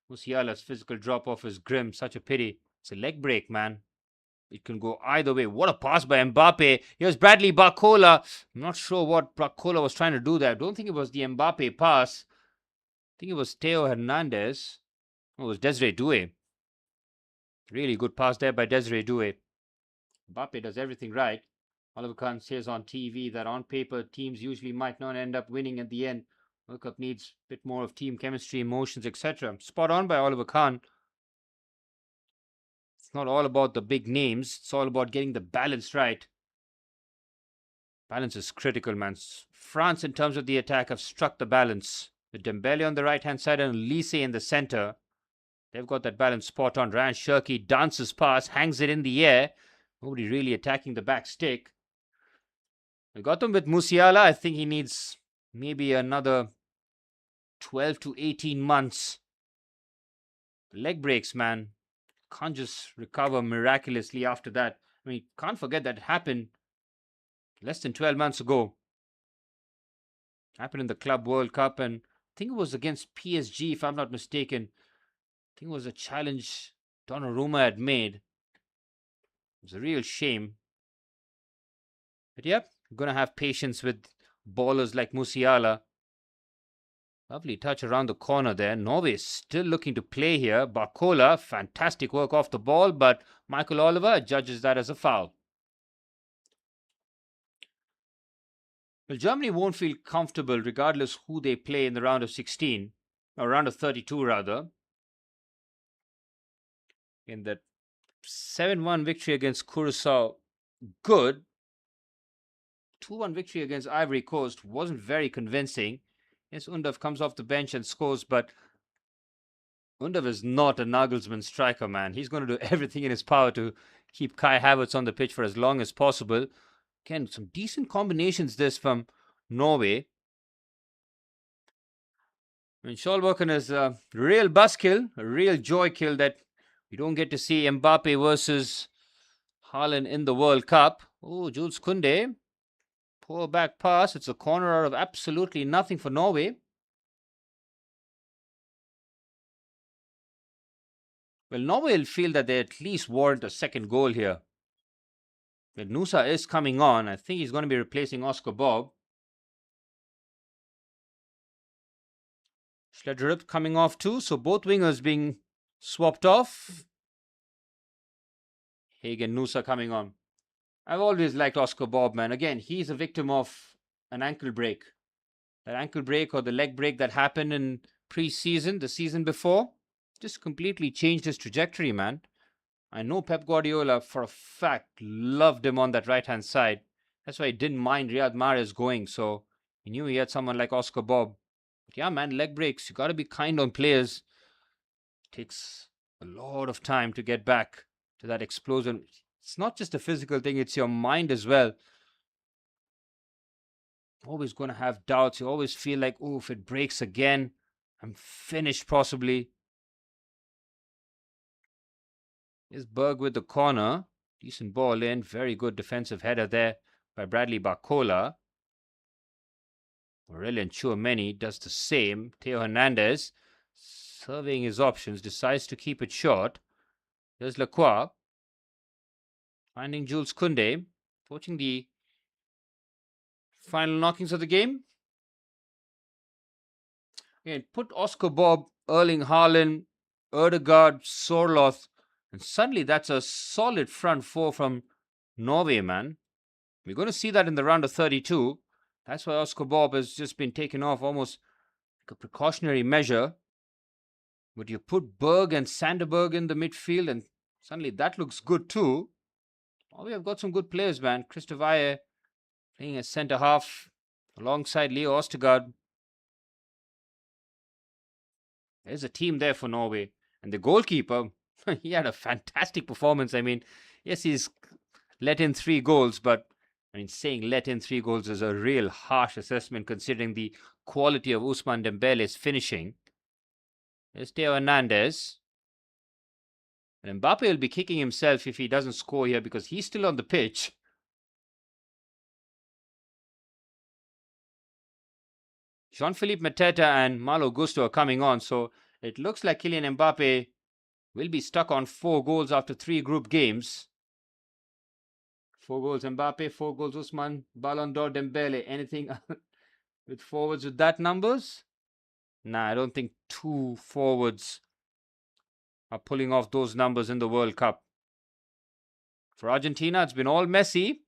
Musiala's physical drop-off is grim. Such a pity. It's a leg break, man. It can go either way. What a pass by Mbappe. Here's Bradley Barcola. I'm not sure what Barcola was trying to do there. I don't think it was the Mbappe pass. I think it was Theo Hernandez. Oh, it was Desiree Doué. Really good pass there by Desiree Doué. Mbappe does everything right. Oliver Kahn says on TV that on paper, teams usually might not end up winning at the end. World Cup needs a bit more of team chemistry, emotions, etc. Spot on by Oliver Kahn. It's not all about the big names. It's all about getting the balance right. Balance is critical, man. France, in terms of the attack, have struck the balance. With Dembele on the right-hand side and Lise in the center. They've got that balance spot on. Ryan Cherki dances past, hangs it in the air. Nobody really attacking the back stick. We got them with Musiala. I think he needs maybe another 12 to 18 months. Leg breaks, man. Can't just recover miraculously after that. I mean, can't forget that happened less than 12 months ago. Happened in the Club World Cup, and I think it was against PSG, if I'm not mistaken. I think it was a challenge Donnarumma had made. It was a real shame. But yep, you're going to have patience with ballers like Musiala. Lovely touch around the corner there. Norway is still looking to play here. Barcola, fantastic work off the ball, but Michael Oliver judges that as a foul. Well, Germany won't feel comfortable regardless who they play in the round of 16, or round of 32 rather. In that 7-1 victory against Curacao, good. 2-1 victory against Ivory Coast wasn't very convincing. Yes, Undav comes off the bench and scores, but Undav is not a Nagelsmann striker, man. He's going to do everything in his power to keep Kai Havertz on the pitch for as long as possible. Again, some decent combinations this from Norway. I mean, Schalburken is a real buzzkill, a real joy kill that we don't get to see Mbappe versus Haaland in the World Cup. Oh, Jules Koundé. Poor back pass. It's a corner out of absolutely nothing for Norway. Well, Norway will feel that they at least warrant a second goal here. But Nusa is coming on. I think he's going to be replacing Oscar Bob. Schlederip coming off too. So both wingers being swapped off. Hagen Nusa coming on. I've always liked Oscar Bob, man. Again, he's a victim of an ankle break. That ankle break or the leg break that happened in pre-season, the season before, just completely changed his trajectory, man. I know Pep Guardiola, for a fact, loved him on that right-hand side. That's why he didn't mind Riyad Mahrez going, so he knew he had someone like Oscar Bob. But yeah, man, leg breaks. You got to be kind on players. It takes a lot of time to get back to that explosion. It's not just a physical thing, it's your mind as well. Always going to have doubts. You always feel like, oh, if it breaks again, I'm finished possibly. Here's Berg with the corner. Decent ball in. Very good defensive header there by Bradley Barcola. Aurelian Tchouameni does the same. Theo Hernandez, surveying his options, decides to keep it short. There's Lacroix, finding Jules Koundé, watching the final knockings of the game. Again, put Oscar Bob, Erling Haaland, Ødegaard, Sorloth, and suddenly that's a solid front four from Norway, man. We're going to see that in the round of 32. That's why Oscar Bob has just been taken off almost like a precautionary measure. But you put Berg and Sanderberg in the midfield, and suddenly that looks good too. Oh, we have got some good players, man. Christopher Ayer playing as centre half alongside Leo Østegård. There's a team there for Norway. And the goalkeeper, he had a fantastic performance. I mean, yes, he's let in 3 goals, but I mean, saying let in 3 goals is a real harsh assessment considering the quality of Ousmane Dembele's finishing. There's Theo Hernandez. And Mbappe will be kicking himself if he doesn't score here because he's still on the pitch. Jean-Philippe Mateta and Malo Gusto are coming on, so it looks like Kylian Mbappe will be stuck on 4 goals after 3 group games. 4 goals Mbappe, 4 goals Ousmane, Ballon d'Or Dembele. Anything with forwards with that numbers? Nah, I don't think 2 forwards are pulling off those numbers in the World Cup. For Argentina, it's been all Messi.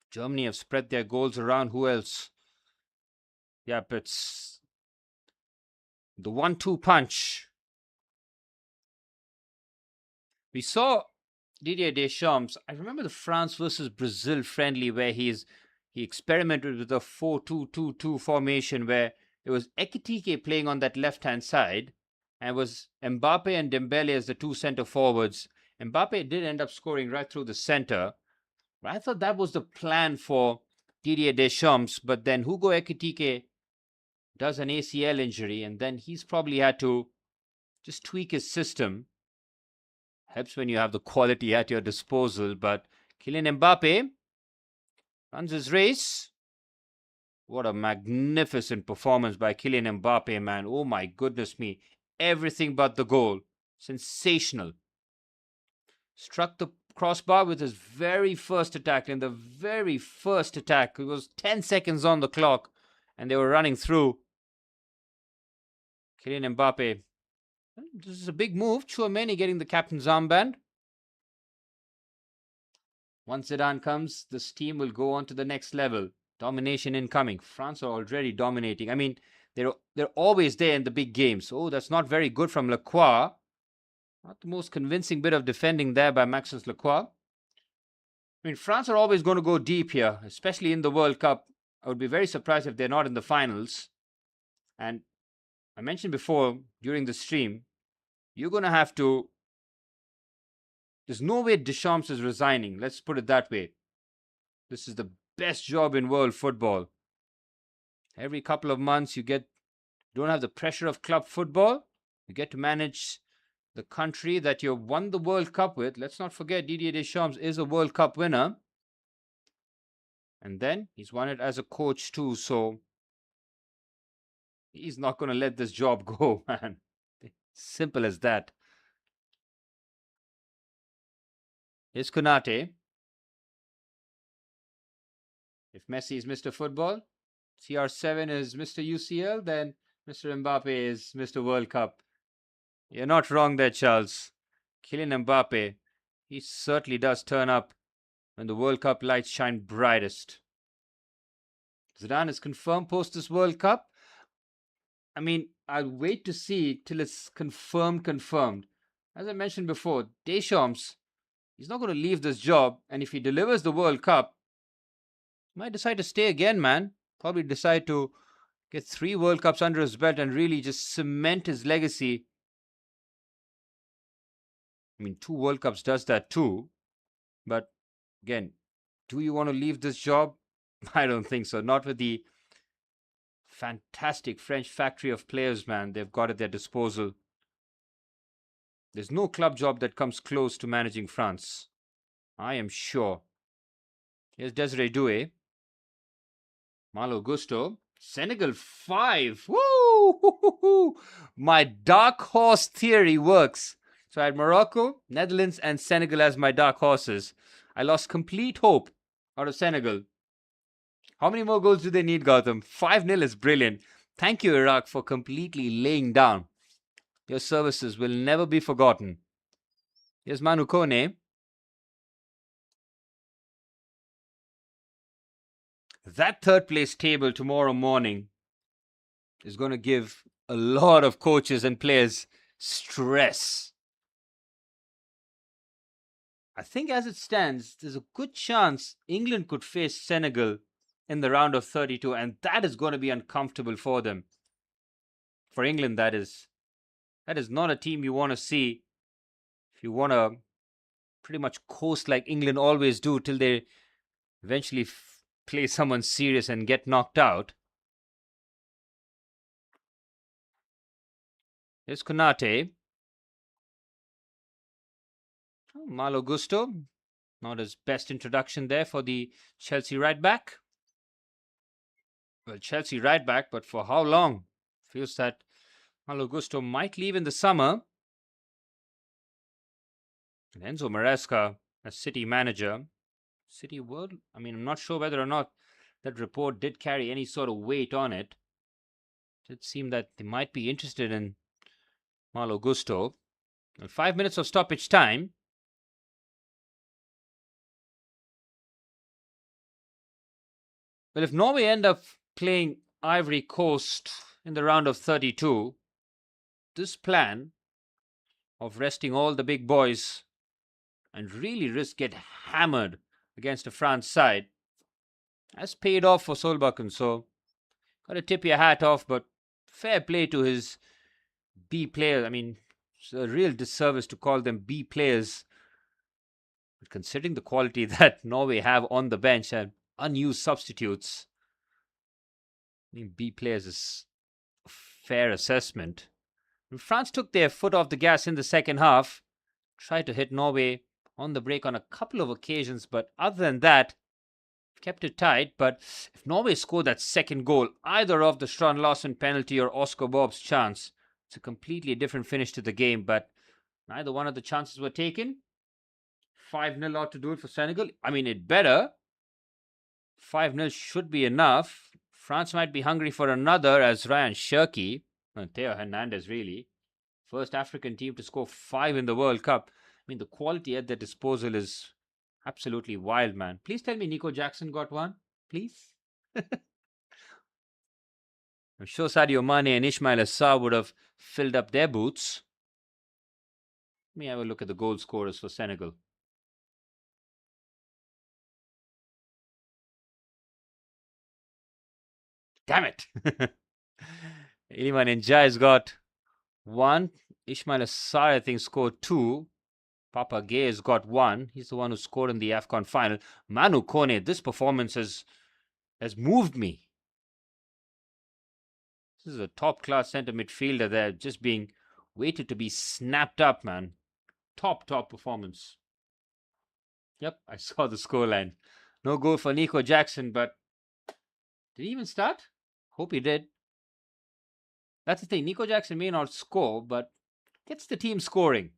Germany have spread their goals around. Who else? Yep, it's the 1-2 punch. We saw Didier Deschamps. I remember the France versus Brazil friendly where he experimented with a 4-2-2-2 formation where it was Ekitike playing on that left-hand side and it was Mbappe and Dembele as the 2 centre forwards. Mbappe did end up scoring right through the centre. But I thought that was the plan for Didier Deschamps, but then Hugo Ekitike does an ACL injury and then he's probably had to just tweak his system. Helps when you have the quality at your disposal, but Kylian Mbappe runs his race. What a magnificent performance by Kylian Mbappe, man. Oh my goodness me. Everything but the goal. Sensational. Struck the crossbar with his very first attack. In the very first attack, it was 10 seconds on the clock and they were running through. Kylian Mbappe. This is a big move. Tchouameni getting the captain's armband. Once Zidane comes, this team will go on to the next level. Domination incoming. France are already dominating. I mean, they're always there in the big games. Oh, that's not very good from Lacroix. Not the most convincing bit of defending there by Maxence Lacroix. I mean, France are always going to go deep here, especially in the World Cup. I would be very surprised if they're not in the finals. And I mentioned before during the stream, you're going to have to... There's no way Deschamps is resigning. Let's put it that way. This is the best job in world football. Every couple of months you don't have the pressure of club football. You get to manage the country that you won the World Cup with. Let's not forget Didier Deschamps is a World Cup winner. And then he's won it as a coach too. So he's not going to let this job go, man. Simple as that. Here's Konate. If Messi is Mr. Football, CR7 is Mr. UCL, then Mr. Mbappe is Mr. World Cup. You're not wrong there, Charles. Kylian Mbappe, he certainly does turn up when the World Cup lights shine brightest. Zidane is confirmed post this World Cup. I mean, I'll wait to see till it's confirmed. As I mentioned before, Deschamps, he's not going to leave this job. And if he delivers the World Cup, he might decide to stay again, man. Probably decide to get 3 World Cups under his belt and really just cement his legacy. I mean, 2 World Cups does that too. But again, do you want to leave this job? I don't think so. Not with the fantastic French factory of players, man, they've got at their disposal. There's no club job that comes close to managing France. I am sure. Here's Desiree Doué. Malo Gusto. Senegal 5. Woo! My dark horse theory works. So I had Morocco, Netherlands, and Senegal as my dark horses. I lost complete hope out of Senegal. How many more goals do they need, Gautam? 5-0 is brilliant. Thank you, Iraq, for completely laying down. Your services will never be forgotten. Here's Manu Kone. That third place table tomorrow morning is going to give a lot of coaches and players stress. I think as it stands, there's a good chance England could face Senegal in the round of 32, and that is going to be uncomfortable for them. For England, that is. That is not a team you want to see if you want to pretty much coast like England always do till they eventually play someone serious and get knocked out. Here's Konate. Malo Gusto. Not his best introduction there for the Chelsea right back. Well, Chelsea right back, but for how long? Feels that Malo Gusto might leave in the summer. And Enzo Maresca, as City manager. City World? I mean, I'm not sure whether or not that report did carry any sort of weight on it. It seemed that they might be interested in Malo Gusto. 5 minutes of stoppage time. Well, if Norway end up playing Ivory Coast in the round of 32, this plan of resting all the big boys and really risk get hammered against a France side has paid off for Solbakken. So, got to tip your hat off, but fair play to his B players. I mean, it's a real disservice to call them B players. But considering the quality that Norway have on the bench and unused substitutes, I mean, B players is a fair assessment. And France took their foot off the gas in the second half, tried to hit Norway on the break on a couple of occasions, but other than that, kept it tight. But if Norway scored that second goal, either of the Strand Larsen penalty or Oscar Bob's chance, it's a completely different finish to the game. But neither one of the chances were taken. 5-0 ought to do it for Senegal. I mean, it better. 5-0 should be enough. France might be hungry for another, as Ryan Cherki, Theo Hernandez really, first African team to score 5 in the World Cup. I mean, the quality at their disposal is absolutely wild, man. Please tell me Nico Jackson got one, please. I'm sure Sadio Mane and Ismail Assar would have filled up their boots. Let me have a look at the goal scorers for Senegal. Damn it! Iliman Ndiaye's got 1. Ismail Assar, I think, scored 2. Papa Gueye has got 1. He's the one who scored in the AFCON final. Manu Kone, this performance has moved me. This is a top-class centre midfielder there, just being waited to be snapped up, man. Top performance. Yep, I saw the scoreline. No goal for Nico Jackson, but did he even start? Hope he did. That's the thing. Nico Jackson may not score, but gets the team scoring.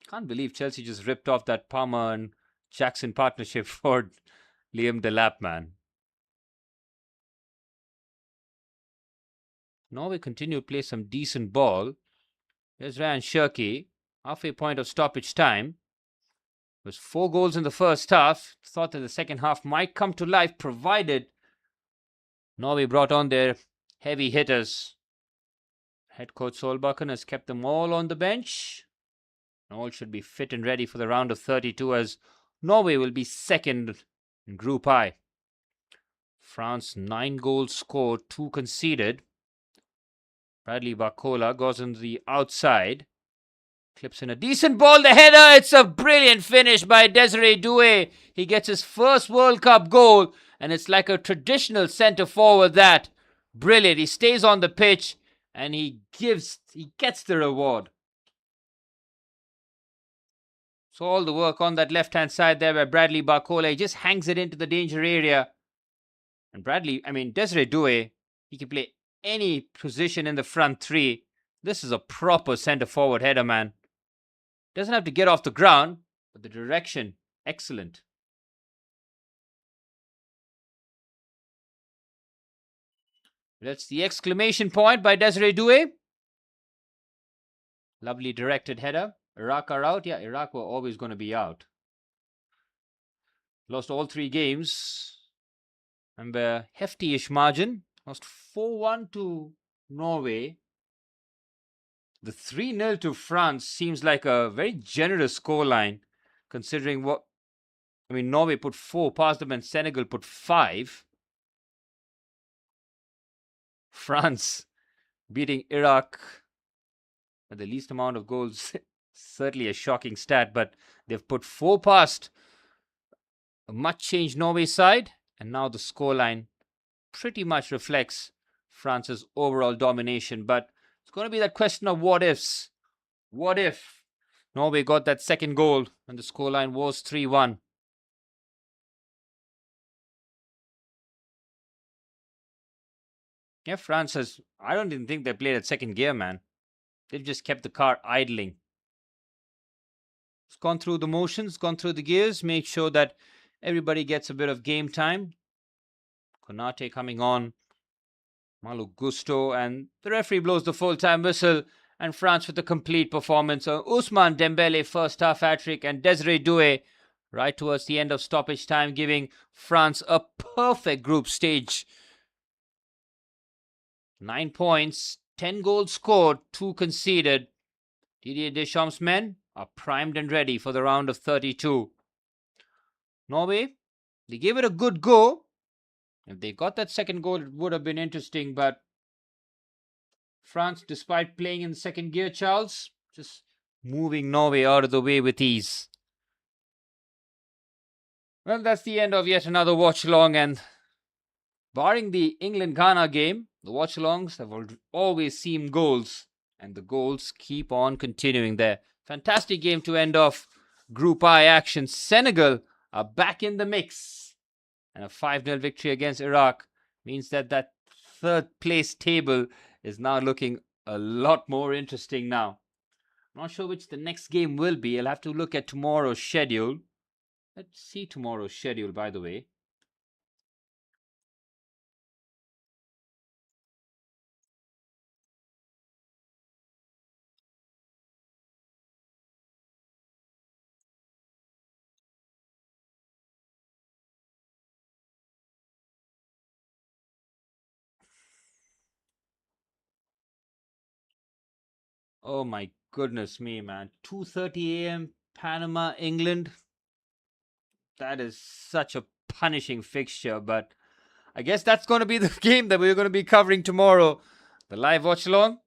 Can't believe Chelsea just ripped off that Palmer and Jackson partnership for Liam Delap, man. Norway continue to play some decent ball. There's Ryan Cherki. Halfway point of stoppage time. It was 4 goals in the first half. Thought that the second half might come to life, provided Norway brought on their heavy hitters. Head coach Solbakken has kept them all on the bench. All should be fit and ready for the round of 32, as Norway will be second in Group I. France 9 goals scored, 2 conceded. Bradley Barcola goes on the outside. Clips in a decent ball. The header. It's a brilliant finish by Desiree Doué. He gets his first World Cup goal, and it's like a traditional centre forward that. Brilliant. He stays on the pitch and he gets the reward. So all the work on that left-hand side there where Bradley Barcola just hangs it into the danger area. And Desiree Doué, he can play any position in the front three. This is a proper centre-forward header, man. Doesn't have to get off the ground, but the direction, excellent. That's the exclamation point by Desiree Doué. Lovely directed header. Iraq are out. Yeah, Iraq were always going to be out. Lost all 3 games. And a hefty-ish margin. Lost 4-1 to Norway. The 3-0 to France seems like a very generous scoreline, considering Norway put 4 past them and Senegal put 5. France beating Iraq at the least amount of goals. Certainly a shocking stat, but they've put 4 past a much changed Norway side, and now the scoreline pretty much reflects France's overall domination. But it's going to be that question of what ifs. What if Norway got that second goal and the scoreline was 3-1? Yeah, France has... I don't even think they played at second gear, man. They've just kept the car idling. It's gone through the motions, gone through the gears, make sure that everybody gets a bit of game time. Konate coming on. Malo Gusto, and the referee blows the full-time whistle, and France with a complete performance. Ousmane Dembele first half hat-trick, and Desiree Doué right towards the end of stoppage time, giving France a perfect group stage. 9 points, 10 goals scored, 2 conceded. Didier Deschamps' men are primed and ready for the round of 32. Norway, they gave it a good go. If they got that second goal, it would have been interesting, but France, despite playing in second gear, Charles, just moving Norway out of the way with ease. Well, that's the end of yet another watch-along, and barring the England-Ghana game, the watch-alongs have always seen goals, and the goals keep on continuing there. Fantastic game to end off Group I action. Senegal are back in the mix. And a 5-0 victory against Iraq means that that third place table is now looking a lot more interesting now. I'm not sure which the next game will be. I'll have to look at tomorrow's schedule. Let's see tomorrow's schedule, by the way. Oh my goodness me, man. 2:30 a.m. Panama, England. That is such a punishing fixture, but I guess that's going to be the game that we're going to be covering tomorrow. The live watch along.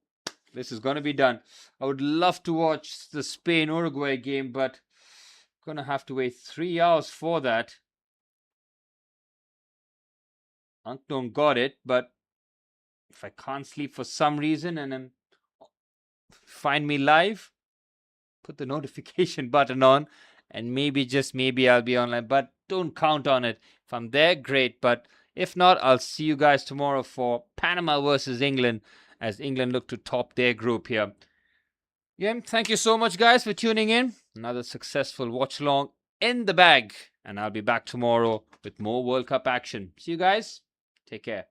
This is going to be done. I would love to watch the Spain-Uruguay game, but I'm going to have to wait 3 hours for that. Unknown got it, but if I can't sleep for some reason and then find me live, put the notification button on, and maybe, just maybe, I'll be online. But don't count on it. If I'm there, great. But if not, I'll see you guys tomorrow for Panama versus England, as England look to top their group here. Yeah, thank you so much, guys, for tuning in. Another successful watch along in the bag. And I'll be back tomorrow with more World Cup action. See you guys. Take care.